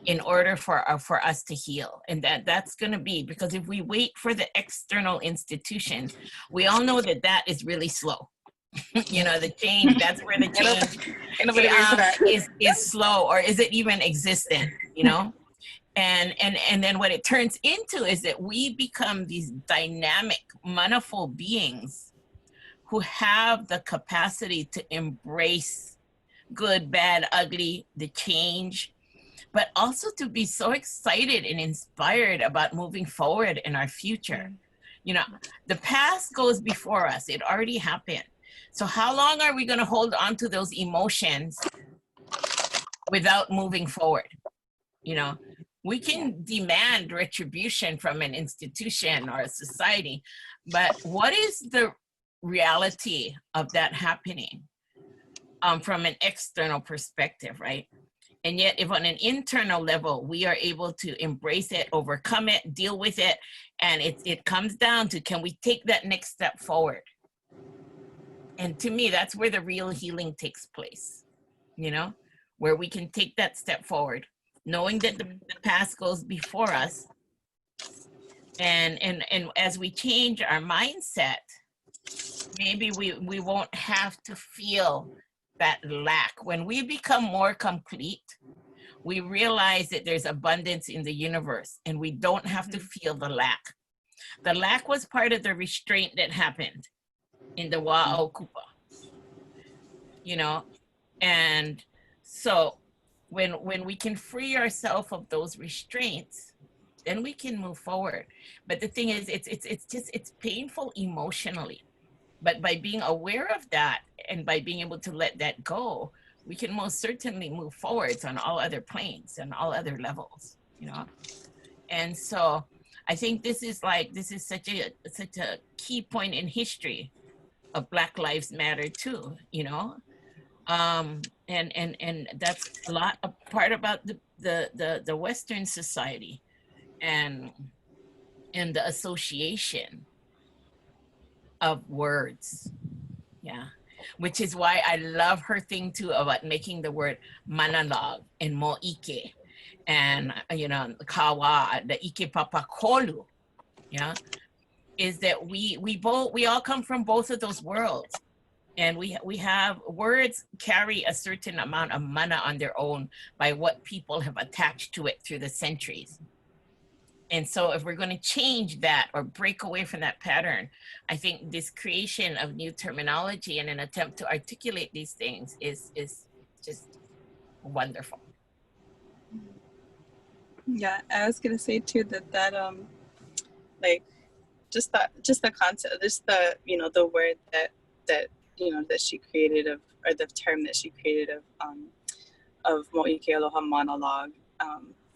in order for us to heal. And that's going to be, because if we wait for the external institutions, we all know that is really slow. You know, the change, that's where the change is slow, or is it even existent, you know? And then what it turns into is that we become these dynamic, manifold beings who have the capacity to embrace good, bad, ugly, the change, but also to be so excited and inspired about moving forward in our future. You know, the past goes before us. It already happened. So how long are we going to hold on to those emotions without moving forward? You know, we can demand retribution from an institution or a society, but what is the reality of that happening? From an external perspective, right? And yet, if on an internal level, we are able to embrace it, overcome it, deal with it, and it comes down to, can we take that next step forward? And to me, that's where the real healing takes place, you know, where we can take that step forward, knowing that the past goes before us. And as we change our mindset, maybe we won't have to feel that lack. When we become more complete, we realize that there's abundance in the universe and we don't have to feel the lack. The lack was part of the restraint that happened in the Wa'aukupa, you know? And so when we can free ourselves of those restraints, then we can move forward. But the thing is, it's painful emotionally. But by being aware of that and by being able to let that go, we can most certainly move forwards on all other planes and all other levels, you know? And so I think this is such a key point in history of Black Lives Matter too, you know? And that's a part about the Western society and the association of words. Yeah, which is why I love her thing too about making the word Manalogue and Moʻike and, you know, Kāwā, the Ike Papa Kolu, yeah, is that we all come from both of those worlds. And we have, words carry a certain amount of mana on their own by what people have attached to it through the centuries. And so if we're going to change that or break away from that pattern, I think this creation of new terminology and an attempt to articulate these things is just wonderful. Yeah, I was gonna say too that like just the concept, just the, you know, the word that you know that she created of, or the term that she created of Moʻike Aloha Monologue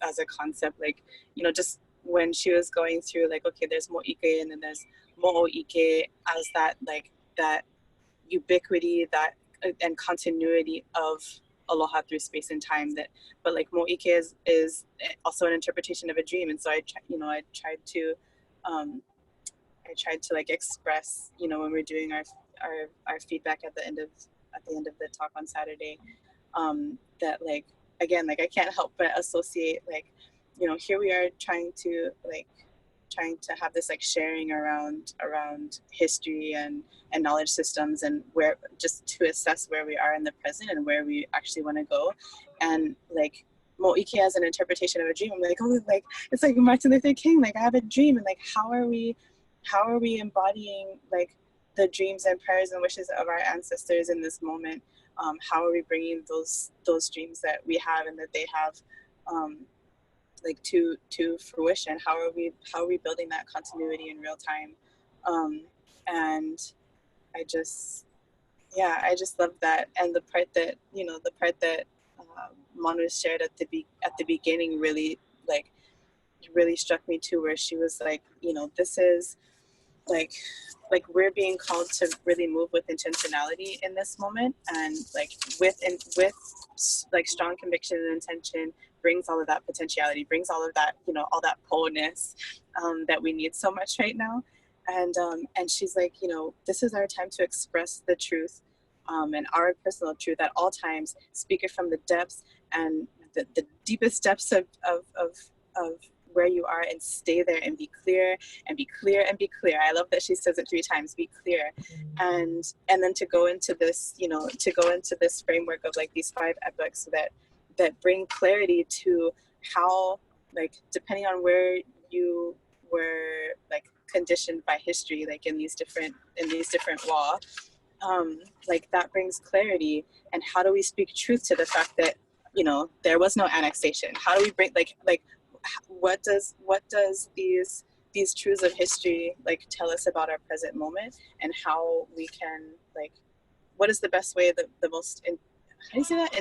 as a concept, like, you know, just when she was going through, like, okay, there's Moʻike and then there's Mo'ike, as that, like, that ubiquity, that and continuity of aloha through space and time, that, but like Mo'ike is also an interpretation of a dream. And so I tried to like express, you know, when we're doing our feedback at the end of the talk on Saturday, that, like, again, like I can't help but associate, like, you know, here we are trying to have this like sharing around history and knowledge systems, and where, just to assess where we are in the present and where we actually want to go. And like Mo'ike as an interpretation of a dream, I'm like, oh, like it's like Martin Luther King, like I have a dream, and like how are we how are we embodying like the dreams and prayers and wishes of our ancestors in this moment? How are we bringing those dreams that we have and that they have like to fruition? How are we building that continuity in real time? And I just love that. And the part that Manu shared at the beginning really struck me too, where she was like, this is like we're being called to really move with intentionality in this moment, and like with like strong conviction and intention brings all of that potentiality, brings all of that, all that wholeness that we need so much right now. And she's like, this is our time to express the truth, and our personal truth at all times, speak it from the depths and the deepest depths of where you are, and stay there and be clear and be clear and be clear. I love that she says it 3 times, be clear. And then to go into this, this framework of like these 5 epochs that bring clarity to how, like, depending on where you were like conditioned by history, like in these different law, like that brings clarity. And how do we speak truth to the fact that there was no annexation? How do we bring like what does these truths of history like tell us about our present moment, and how we can like, what is the best way, the most how do you say that,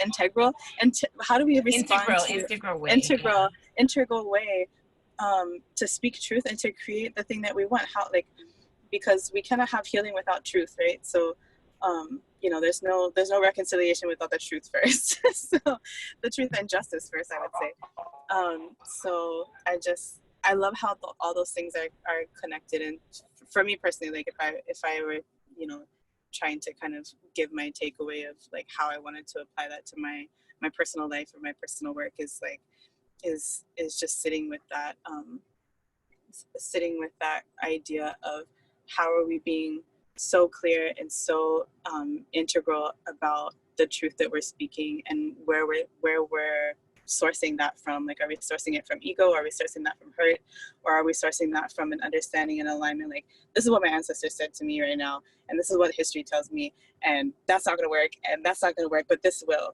integral, and how do we respond integral way to speak truth and to create the thing that we want? How, like, because we cannot have healing without truth, right? So there's no reconciliation without the truth first. So the truth and justice first, I would say. So I love how all those things are connected. And for me personally, like if I were trying to kind of give my takeaway of like how I wanted to apply that to my personal life or my personal work, is just sitting with that idea of how are we being so clear and so integral about the truth that we're speaking, and where we're sourcing that from. Like, are we sourcing it from ego? Are we sourcing that from hurt? Or are we sourcing that from an understanding and alignment? Like, this is what my ancestors said to me right now, and this is what history tells me, and that's not gonna work, and that's not gonna work, but this will,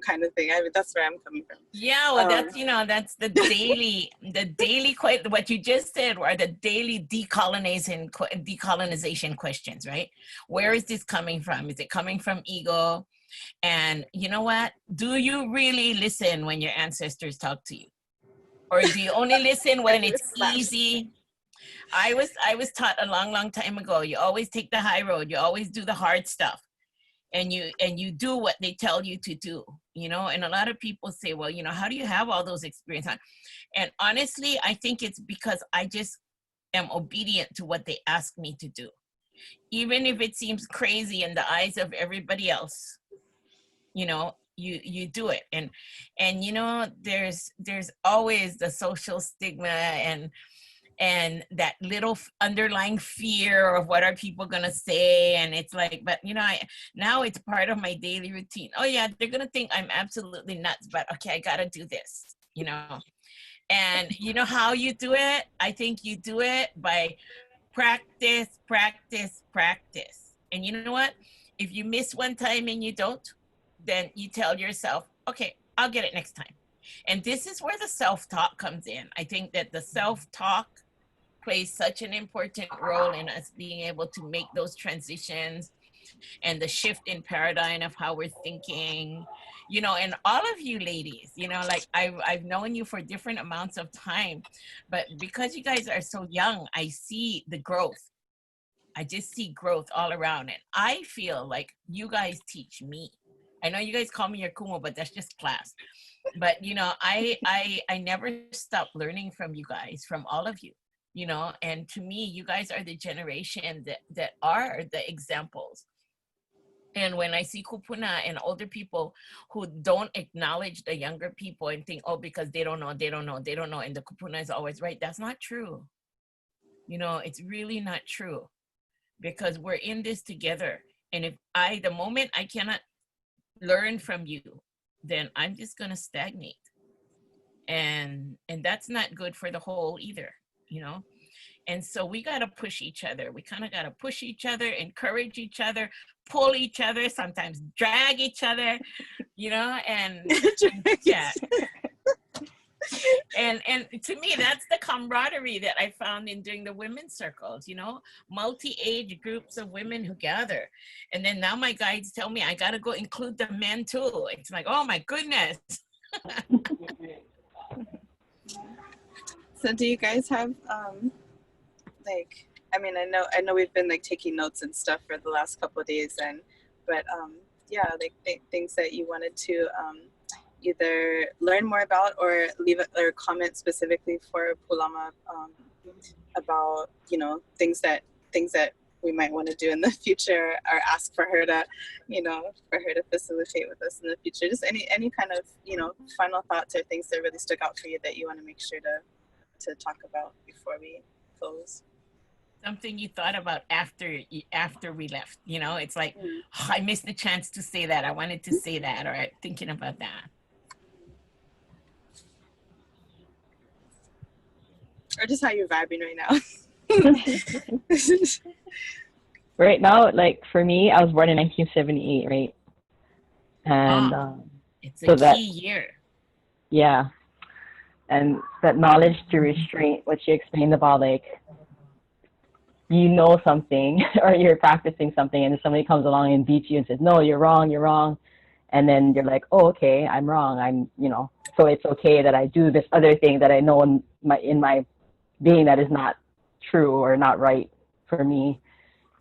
kind of thing. That's where I'm coming from. Yeah, well, that's the daily, what you just said are the daily decolonization questions, right? Where is this coming from? Is it coming from ego? And you know what? Do you really listen when your ancestors talk to you? Or do you only listen when it's easy? I was taught a long time ago, you always take the high road, you always do the hard stuff, and you do what they tell you to do, and a lot of people say, well, how do you have all those experiences? And honestly, I think it's because I just am obedient to what they ask me to do, even if it seems crazy in the eyes of everybody else. You do it. And there's always the social stigma and that little underlying fear of what are people gonna say. And it's like, but now it's part of my daily routine. Oh yeah, they're gonna think I'm absolutely nuts, but okay, I gotta do this. And how you do it? I think you do it by practice. And you know what? If you miss one time and you don't, then you tell yourself, okay, I'll get it next time. And this is where the self-talk comes in. I think that the self-talk plays such an important role in us being able to make those transitions and the shift in paradigm of how we're thinking, and all of you ladies, like I've known you for different amounts of time, but because you guys are so young, I see the growth. I just see growth all around, and I feel like you guys teach me. I know you guys call me your Kumu, but that's just class. But I never stop learning from you guys, from all of you. And to me, you guys are the generation that are the examples. And when I see kupuna and older people who don't acknowledge the younger people and think, oh, because they don't know, and the kupuna is always right, that's not true. It's really not true, because we're in this together. And if the moment I cannot learn from you, then I'm just gonna stagnate. And that's not good for the whole either, And so we got to push each other. We kind of got to push each other, encourage each other, pull each other, sometimes drag each other, you know, and yeah. And to me, that's the camaraderie that I found in doing the women's circles, you know, multi-age groups of women who gather. And then now my guides tell me I got to go include the men too. It's like, oh my goodness. So do you guys have like, I mean, I know we've been like taking notes and stuff for the last couple of days, but yeah, like things that you wanted to either learn more about or leave or comment specifically for Pūlama about, you know, things that we might want to do in the future, or ask for her to, you know, for her to facilitate with us in the future. Just any kind of, you know, final thoughts or things that really stuck out for you that you want to make sure to talk about before we close. Something you thought about after we left, you know, it's like, oh, I missed the chance to say that. I wanted to say that, or thinking about that. Or just how you're vibing right now. Right now, like for me, I was born in 1978, right? And it's so a key year. Yeah. And that knowledge to restraint, what you explained about, like, you know something or you're practicing something and somebody comes along and beats you and says, no, you're wrong. And then you're like, oh, okay, I'm wrong. You know, so it's okay that I do this other thing that I know in my being that is not true or not right for me.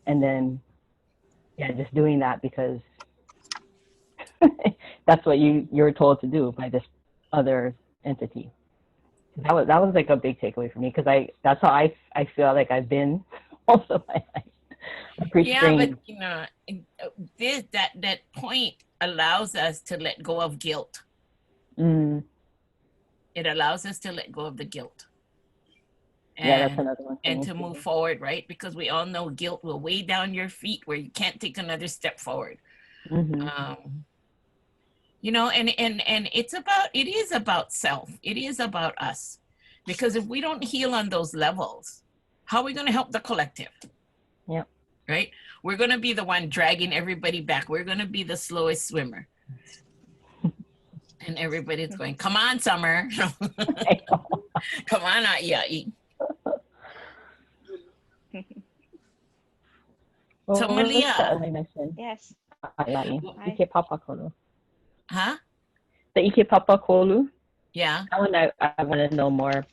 And then, yeah, just doing that because that's what you're told to do by this other entity. That was like a big takeaway for me, because that's how I feel like I've been most of my life. Yeah, but you know, that point allows us to let go of guilt. It allows us to let go of the guilt. Yeah, that's another one. And to move forward, right? Because we all know guilt will weigh down your feet where you can't take another step forward. You know, and it is about self. It is about us. Because if we don't heal on those levels, how are we going to help the collective? Yep. Right? We're going to be the one dragging everybody back. We're going to be the slowest swimmer. And everybody's going, come on, Summer. Come on, Aʻiaʻi. So Malia. Yes. Ike papa kolu. Huh? The Ike papa kolu. Yeah. I want to know more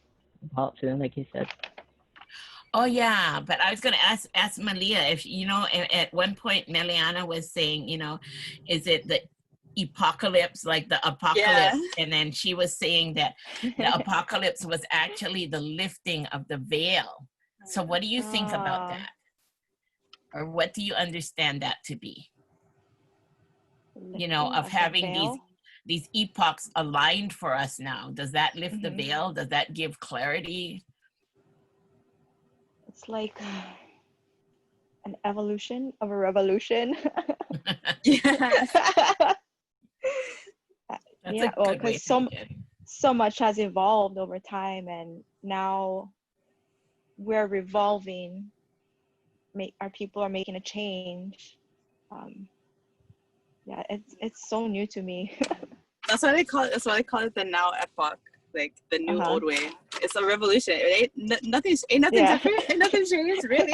about too, like you said. Oh yeah, but I was going to ask Malia if, you know, at one point Meliana was saying, you know, is it the apocalypse, like the apocalypse? Yeah. And then she was saying that the apocalypse was actually the lifting of the veil. So what do you think about that? Or what do you understand that to be? You know, of having these epochs aligned for us now. Does that lift the veil? Does that give clarity? It's like an evolution of a revolution. Yeah, well, because so much has evolved over time, and now we're revolving. Our people are making a change. Yeah, it's so new to me. That's why they call it the now epoch, like the new old way. It's a revolution. It ain't nothing different. Ain't nothing changed, really.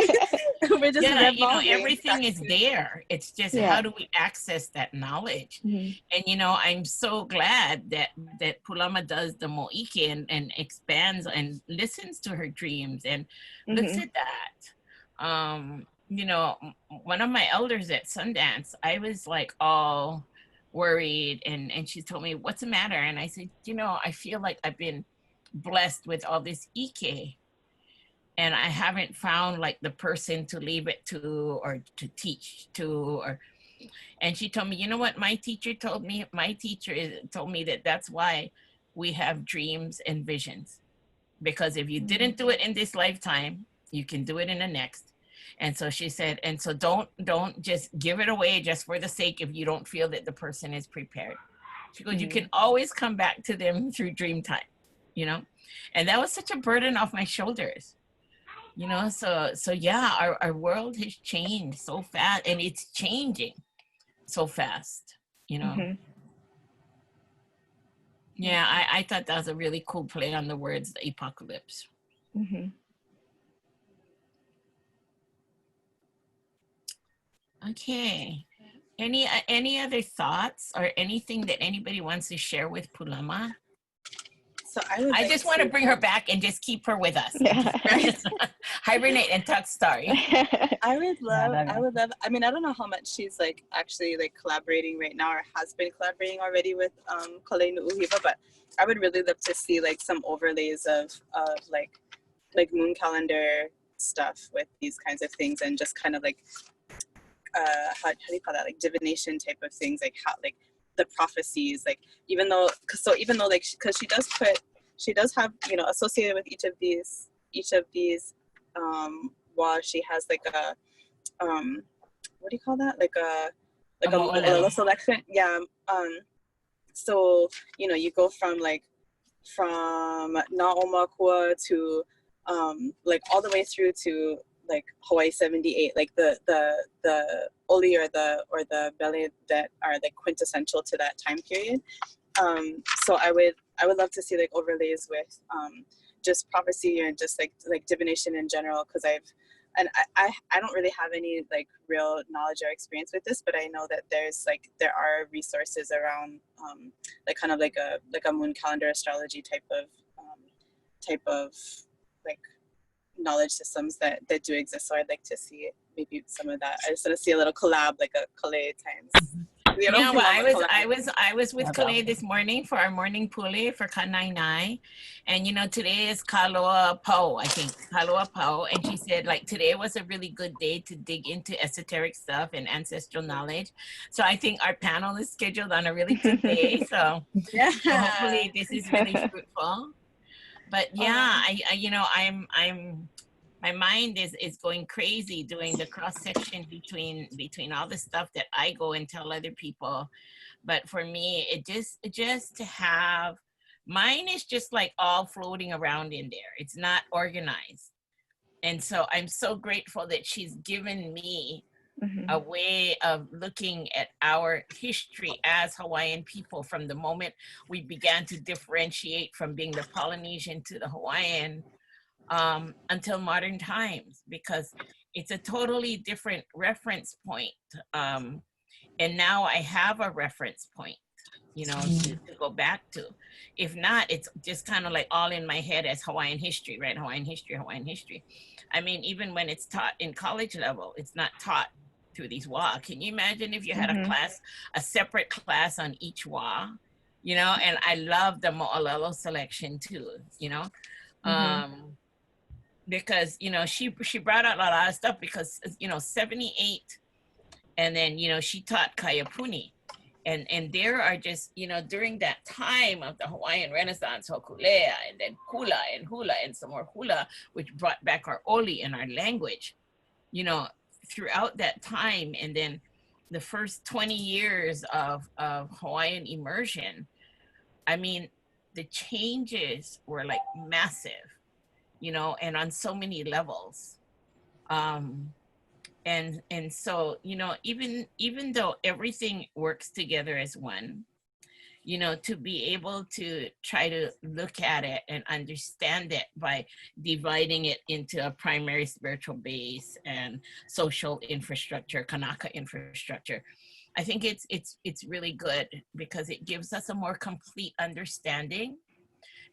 We're just you know, everything is there. It's just how do we access that knowledge? And you know, I'm so glad that Pūlama does the Moʻike and expands and listens to her dreams and looks at that. You know, one of my elders at Sundance, I was like all worried, and she told me, what's the matter? And I said, you know, I feel like I've been blessed with all this Ike, and I haven't found like the person to leave it to or to teach to. And she told me, you know what my teacher told me? My teacher told me that that's why we have dreams and visions, because if you didn't do it in this lifetime, you can do it in the next. And so she said, and so don't just give it away just for the sake if you don't feel that the person is prepared. She goes, you can always come back to them through dream time, you know? And that was such a burden off my shoulders. You know, so yeah, our world has changed so fast, and it's changing so fast, you know. Mm-hmm. Yeah, I thought that was a really cool play on the words, the apocalypse. Mm-hmm. Okay. Any other thoughts or anything that anybody wants to share with Pūlama? So I just want to bring her back and just keep her with us. Yeah. Hibernate and talk story. I would love, Yeah, I mean, I don't know how much she's like actually like collaborating right now or has been collaborating already with Collier, but I would really love to see like some overlays of like moon calendar stuff with these kinds of things, and just kind of like how do you call that, like divination type of things, like how like the prophecies, like even though like because she does have, you know, associated with each of these while she has like a what do you call that, like a Mo'olelo. selection, yeah. So you know, you go from Na'omakua to like all the way through to like Hawaii 78, like the oli or the belly that are like quintessential to that time period. So I would love to see like overlays with just prophecy and just like divination in general, because I don't really have any like real knowledge or experience with this, but I know that there are resources around like kind of like a moon calendar astrology type of like knowledge systems that do exist. So I'd like to see maybe some of that. I just want to see a little collab, like a Collier times. You know, Yeah, well, collab. I was with Yadao. Collier this morning for our morning pule for Kanainai, and you know, today is Kaloa Pau, I think Kaloa Pau, and she said like today was a really good day to dig into esoteric stuff and ancestral knowledge. So I think our panel is scheduled on a really good day. So Yeah. hopefully this is really fruitful. But yeah, I you know, I'm my mind is going crazy doing the cross section between all the stuff that I go and tell other people. But for me, it just to have, mine is just like all floating around in there. It's not organized. And so I'm so grateful that she's given me a way of looking at our history as Hawaiian people from the moment we began to differentiate from being the Polynesian to the Hawaiian, until modern times, because it's a totally different reference point. And now I have a reference point, you know, to go back to. If not, it's just kind of like all in my head as Hawaiian history, right? Hawaiian history. I mean, even when it's taught in college level, it's not taught through these wa. Can you imagine if you had a separate class on each wa, you know? And I love the Mo'olelo selection too, you know? Because you know she brought out a lot of stuff, because you know 78, and then you know she taught Kaiapuni, and there are just, you know, during that time of the Hawaiian Renaissance, Hokulea, and then Kula and Hula and some more Hula, which brought back our oli and our language, you know, throughout that time. And then the first 20 years of Hawaiian immersion, I mean, the changes were like massive, you know, and on so many levels. And so, you know, even though everything works together as one, you know, to be able to try to look at it and understand it by dividing it into a primary spiritual base and social infrastructure, Kanaka infrastructure, I think it's really good, because it gives us a more complete understanding.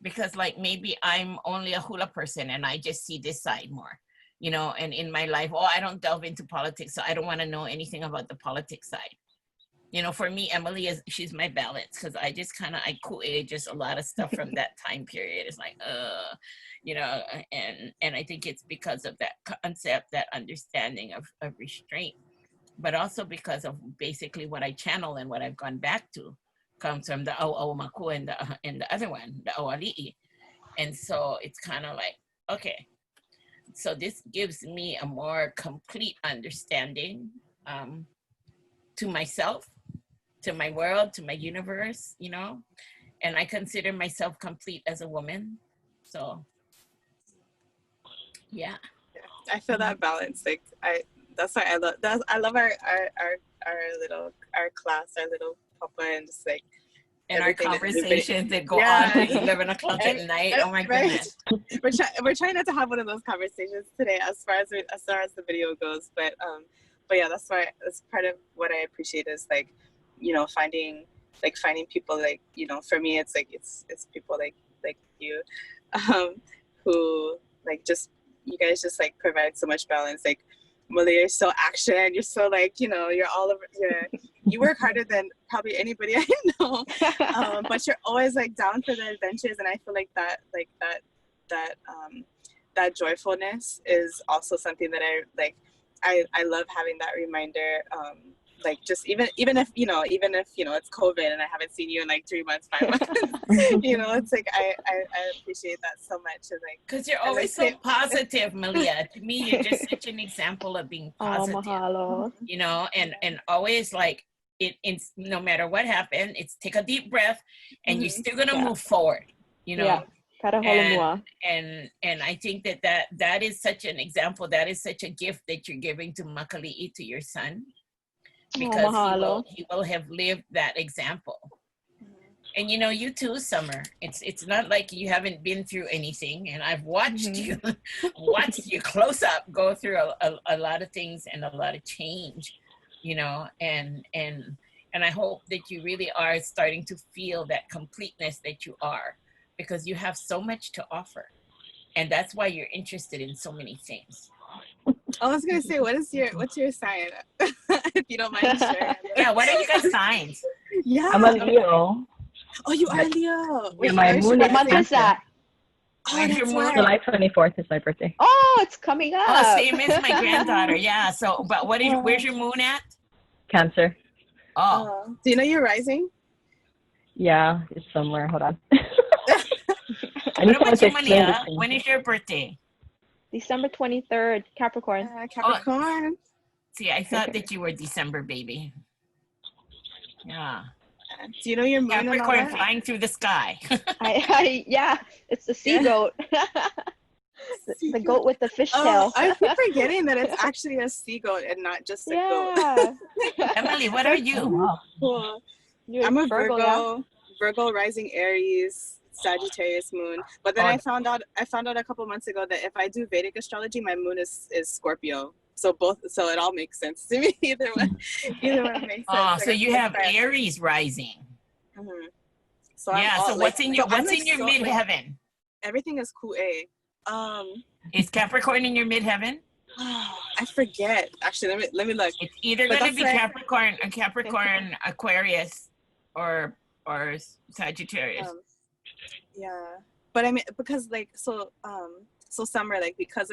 Because like maybe I'm only a hula person and I just see this side more, you know, and in my life, I don't delve into politics, so I don't want to know anything about the politics side. You know, for me, Emily she's my balance, because I just kind of, I create just a lot of stuff from that time period. It's like, you know, and I think it's because of that concept, that understanding of restraint, but also because of basically what I channel and what I've gone back to comes from the Auaumaku and the other one, the Auali'i. And so it's kind of like, okay, so this gives me a more complete understanding, to myself, to my world, to my universe, you know, and I consider myself complete as a woman. So, yeah. I feel that balance. Like that's why I love our class, our little papa, and just like And our conversations that go yeah. on to 11 o'clock at night. Oh my goodness. We're trying not to have one of those conversations today as far as the video goes. But yeah, that's part of what I appreciate is like, you know, finding people like, you know, for me it's like it's people like you, who like just, you guys just like provide so much balance. Like Malia, you're so action, you're so like, you know, you're all over, you work harder than probably anybody I know, but you're always like down for the adventures, and I feel like that joyfulness is also something that I love having that reminder. Like just even if it's COVID and I haven't seen you in like 3 months, 5 months, you know, it's like I appreciate that so much. And like, because you're always so positive, Malia. To me, you're just such an example of being positive. Oh, mahalo. You know, and always like it's no matter what happened, it's take a deep breath, and you're still gonna move forward. You know. Yeah. And I think that is such an example. That is such a gift that you're giving to Makali'i, to your son, because he will have lived that example. And you know, you too, Summer. It's not like you haven't been through anything, and I've watched you close up go through a lot of things and a lot of change, you know, and I hope that you really are starting to feel that completeness that you are, because you have so much to offer, and that's why you're interested in so many things. I was gonna say, what's your sign? If you don't mind sharing. Yeah, what are you guys' signs? Yeah, I'm a Leo. Oh, you are Leo. Yeah, my moon What month is that? When's your moon? July 24th is my birthday. Oh, it's coming up. Oh, same as my granddaughter. Yeah. So, but where's your moon at? Cancer. Oh. Do you know your rising? Yeah, it's somewhere. Hold on. What about you, Malia? When is your birthday? December 23rd, Capricorn. Capricorn. See, I thought that you were December baby. Yeah. Do you know your moon? Capricorn flying through the sky. Yeah, it's the sea goat. the goat with the fishtail. I keep forgetting that it's actually a sea goat and not just a goat. Emily, what are you? Cool. I'm a Virgo rising Aries, Sagittarius moon. But then I found out a couple months ago that if I do Vedic astrology, my moon is Scorpio. So it all makes sense to me. Either one makes sense. Oh, so you have Aries rising. Mm-hmm. So yeah. So what's in your midheaven? Everything is Kū. Is Capricorn in your midheaven? I forget. Actually, let me look. It's either going to be Capricorn, Aquarius, or Sagittarius. Yeah, but I mean, because like so Summer, like because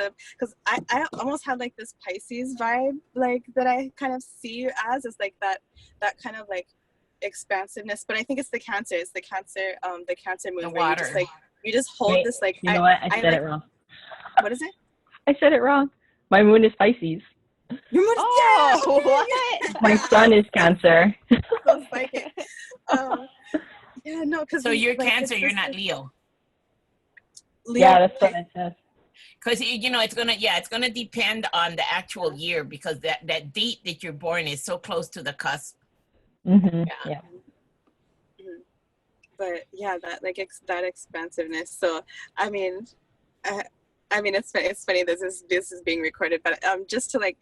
I almost have like this Pisces vibe, like that I kind of see you as like that kind of like expansiveness, but I think it's the Cancer moon, the where water. you just hold this like. You know what? I said it wrong. What is it? I said it wrong. My moon is Pisces. Your moon is what? My sun is Cancer. So psychic. Yeah, no, because so you're like, Cancer, you're not Leo. Yeah, that's what it says. Because you know it's gonna depend on the actual year, because that date that you're born is so close to the cusp. Mm-hmm. Yeah. Mm-hmm. But yeah, that like that expansiveness. So I mean it's funny this is being recorded, but just to like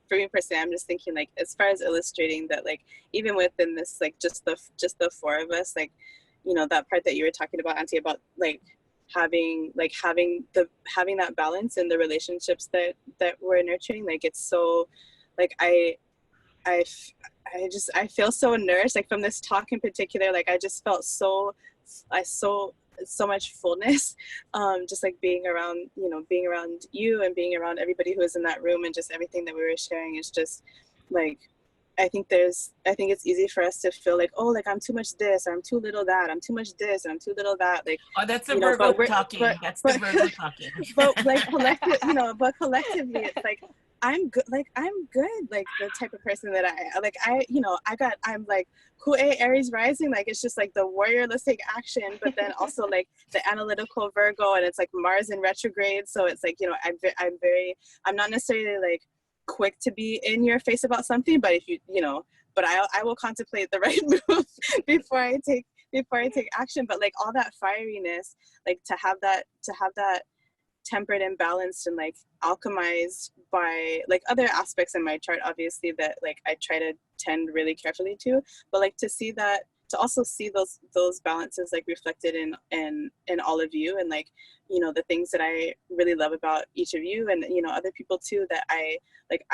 for me personally, I'm just thinking like as far as illustrating that like even within this like just the four of us, like, you know, that part that you were talking about, Auntie, about like having that balance in the relationships that we're nurturing, like it's so like I feel so nourished, like from this talk in particular, like I just felt so much fullness, just like being around you and being around everybody who was in that room, and just everything that we were sharing is just like, I think it's easy for us to feel like, oh, like I'm too much this, or I'm too little that, I'm too much this, and I'm too little that. Like, oh, that's the Virgo talking. That's the Virgo talking. But like collectively, it's like I'm good. Like, I'm good. Like, the type of person that I'm like, Ku'e Aries rising. Like, it's just like the warrior, let's take action. But then also like the analytical Virgo, and it's like Mars in retrograde. So it's like, I'm not necessarily like quick to be in your face about something, but if but I will contemplate the right move before I take action. But like all that fieriness, like to have that tempered and balanced and like alchemized by like other aspects in my chart, obviously, that like I try to tend really carefully to, but like to also see those balances like reflected in all of you, and like, the things that I really love about each of you, and other people too, that I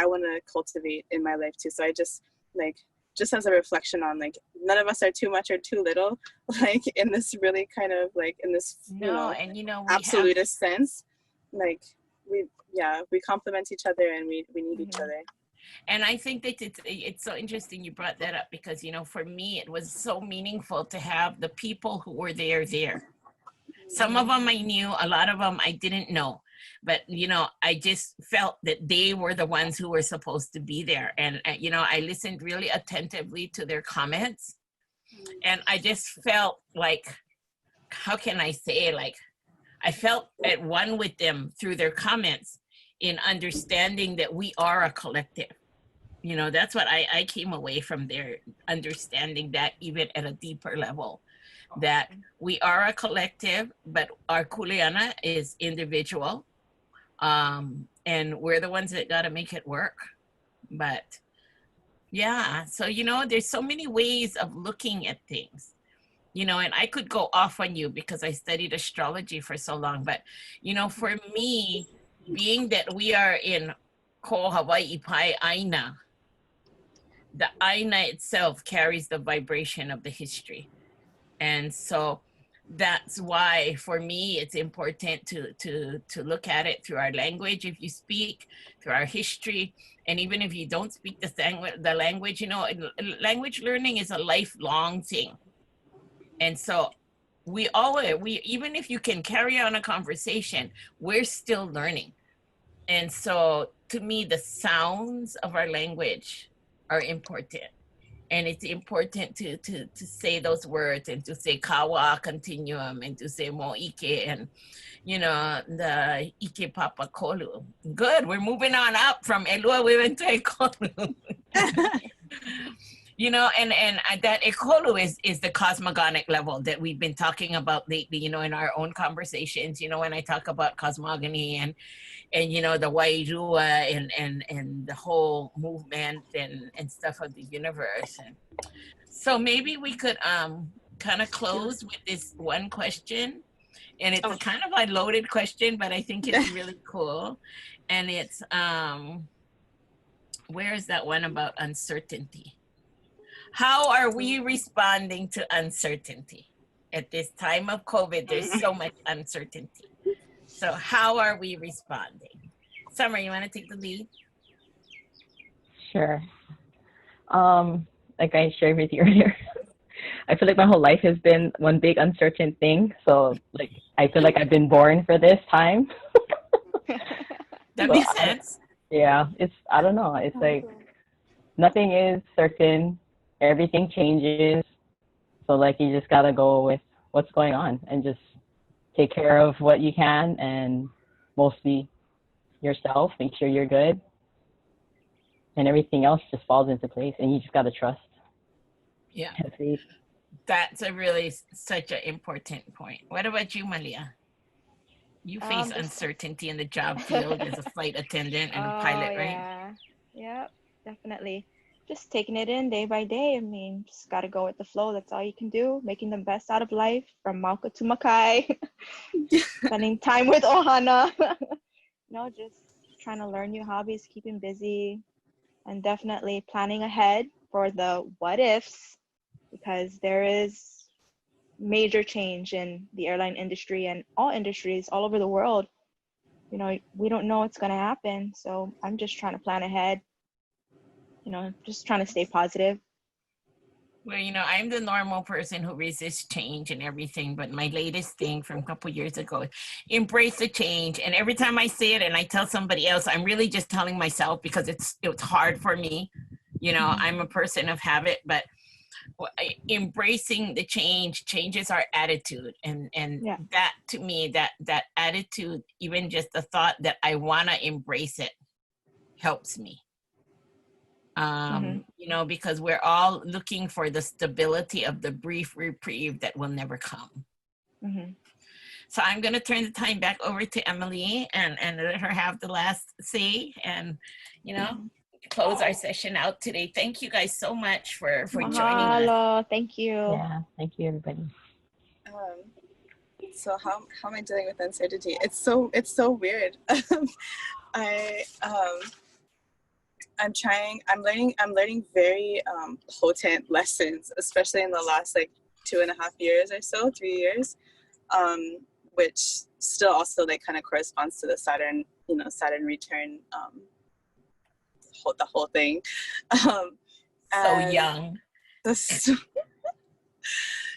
want to cultivate in my life too. So I just as a reflection on like, none of us are too much or too little, like in this really kind of like in this absolutist sense. Like we complement each other, and we need each other. And I think that it's so interesting you brought that up, because for me it was so meaningful to have the people who were there. Some of them I knew, a lot of them I didn't know, but I just felt that they were the ones who were supposed to be there. And I listened really attentively to their comments, and I just felt like, how can I say, like I felt at one with them through their comments, in understanding that we are a collective. That's what I came away from there, understanding that even at a deeper level, that we are a collective, but our kuleana is individual. And we're the ones that got to make it work. But yeah, so, there's so many ways of looking at things. And I could go off on you because I studied astrology for so long, but, for me, being that we are in Ko Hawaii Pai Aina, the Aina itself carries the vibration of the history. And so that's why, for me, it's important to look at it through our language, if you speak, through our history. And even if you don't speak the language, language learning is a lifelong thing. And so even if you can carry on a conversation, we're still learning. And so to me, the sounds of our language are important. And it's important to say those words, and to say Kāwā Continuum, and to say Moʻike, and the Ike Papa Kolu. Good, we're moving on up from Elua, we went to Ekolu. And that ekolu is the cosmogonic level that we've been talking about lately, in our own conversations, when I talk about cosmogony and the Wairua and the whole movement and stuff of the universe. And so maybe we could kind of close with this one question. And it's a kind of a loaded question, but I think it's really cool. And it's, where is that one about uncertainty? How are we responding to uncertainty? At this time of COVID, there's so much uncertainty. So how are we responding? Summer, you want to take the lead? Sure. Like I shared with you earlier, I feel like my whole life has been one big uncertain thing. So like, I feel like I've been born for this time. That makes sense. I don't know. It's like, nothing is certain. Everything changes. So like, you just got to go with what's going on and just take care of what you can, and mostly yourself, make sure you're good, and everything else just falls into place, and you just got to trust. Yeah. Have faith. That's such an important point. What about you, Malia? You face uncertainty in the job field as a flight attendant and a pilot, right? Yeah, definitely. Just taking it in day by day. I mean, just got to go with the flow. That's all you can do. Making the best out of life, from Mauka to Makai. Spending time with Ohana. Just trying to learn new hobbies, keeping busy, and definitely planning ahead for the what ifs, because there is major change in the airline industry and all industries all over the world. We don't know what's going to happen. So I'm just trying to plan ahead. Just trying to stay positive. Well, you know, I'm the normal person who resists change and everything, but my latest thing from a couple years ago, embrace the change. And every time I say it and I tell somebody else, I'm really just telling myself because it's hard for me. You know, I'm a person of habit, but embracing the change changes our attitude, and Yeah. that to me, that attitude, even just the thought that I want to embrace it, helps me. You know, because we're all looking for the stability of the brief reprieve that will never come. So I'm going to turn the time back over to Emily and let her have the last say, and, you know, close our session out today. Thank you guys so much for joining us. Mahalo. Thank you. Yeah, thank you, everybody. So how am I dealing with uncertainty? It's so weird. I'm learning very potent lessons, especially in the last like 2.5 years or so, 3 years, which still also like kind of corresponds to the Saturn return, the whole thing. So young.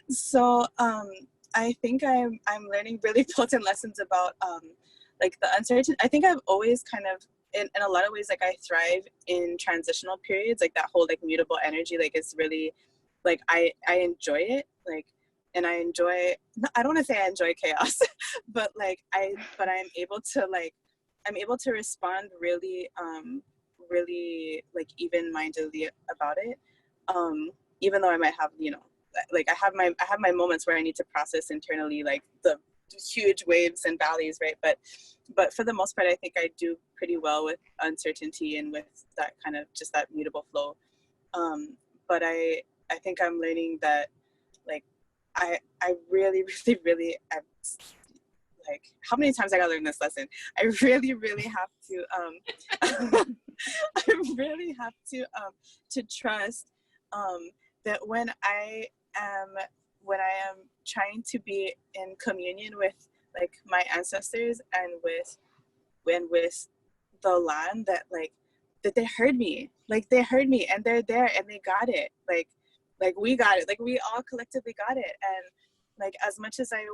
So I think I'm learning really potent lessons about like the uncertainty. I think I've always kind of in a lot of ways, like I thrive in transitional periods, like that whole like mutable energy, like it's really like I enjoy it, like, and I don't want to say I enjoy chaos, but I'm able to respond really really like even-mindedly about it, even though I might have, you know, like I have my moments where I need to process internally like the huge waves and valleys, right? But for the most part, I think I do pretty well with uncertainty and with that kind of just that mutable flow. But I think I'm learning that like I really I'm, like, how many times I gotta learn this lesson? I really have to I really have to trust that when I am trying to be in communion with like my ancestors and with the land, that like that they heard me, like they heard me and they're there and they got it, like we got it, like we all collectively got it. And like as much as I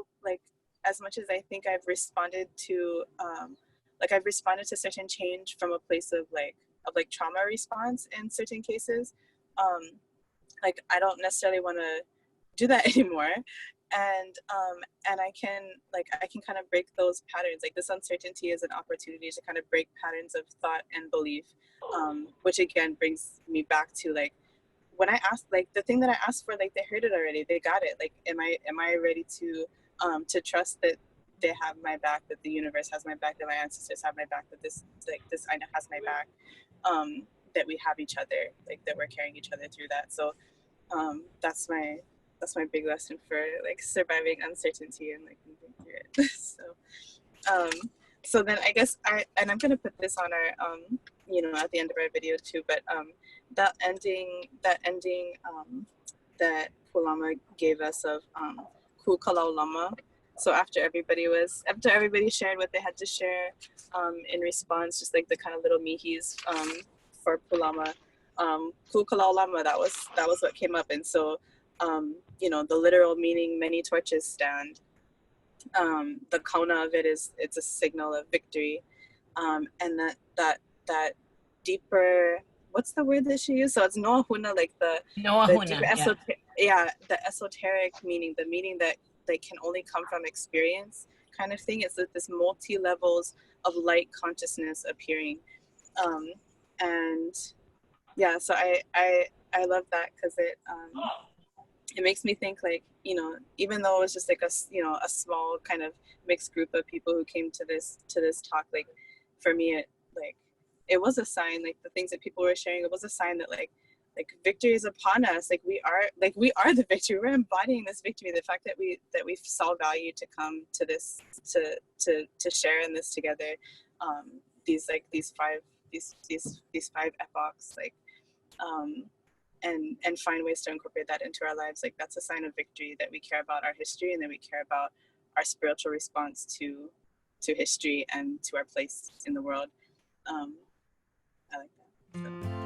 think I've responded to certain change from a place of trauma response in certain cases, like I don't necessarily want to do that anymore. And I can kind of break those patterns. Like this uncertainty is an opportunity to kind of break patterns of thought and belief, which again brings me back to like when I asked, like the thing that I asked for, like they heard it already, they got it. Like am I ready to trust that they have my back, that the universe has my back, that my ancestors have my back, that this Aina has my back, that we have each other, like that we're carrying each other through that. So that's my big lesson for like surviving uncertainty and like moving through it. So then I guess I'm gonna put this on our you know, at the end of our video too, but that ending that Pūlama gave us of Kūkākūkā. So after everybody shared what they had to share in response, just like the kind of little mihis for Pūlama, Kūkākūkā, that was what came up. And so you know, the literal meaning, many torches stand. The kauna of it is, it's a signal of victory, and that deeper, what's the word that she used? So it's noahuna, like the deeper the esoteric meaning, the meaning that they can only come from experience kind of thing. It's like this multi levels of light consciousness appearing, and yeah, so I love that because it makes me think, like, you know, even though it was just like a small kind of mixed group of people who came to this talk, like for me it was a sign, like the things that people were sharing, it was a sign that like victory is upon us. Like we are the victory. We're embodying this victory. The fact that we saw value to come to this, to share in this together, these five epochs, like and find ways to incorporate that into our lives, like that's a sign of victory, that we care about our history and that we care about our spiritual response to history and to our place in the world. I like that. So.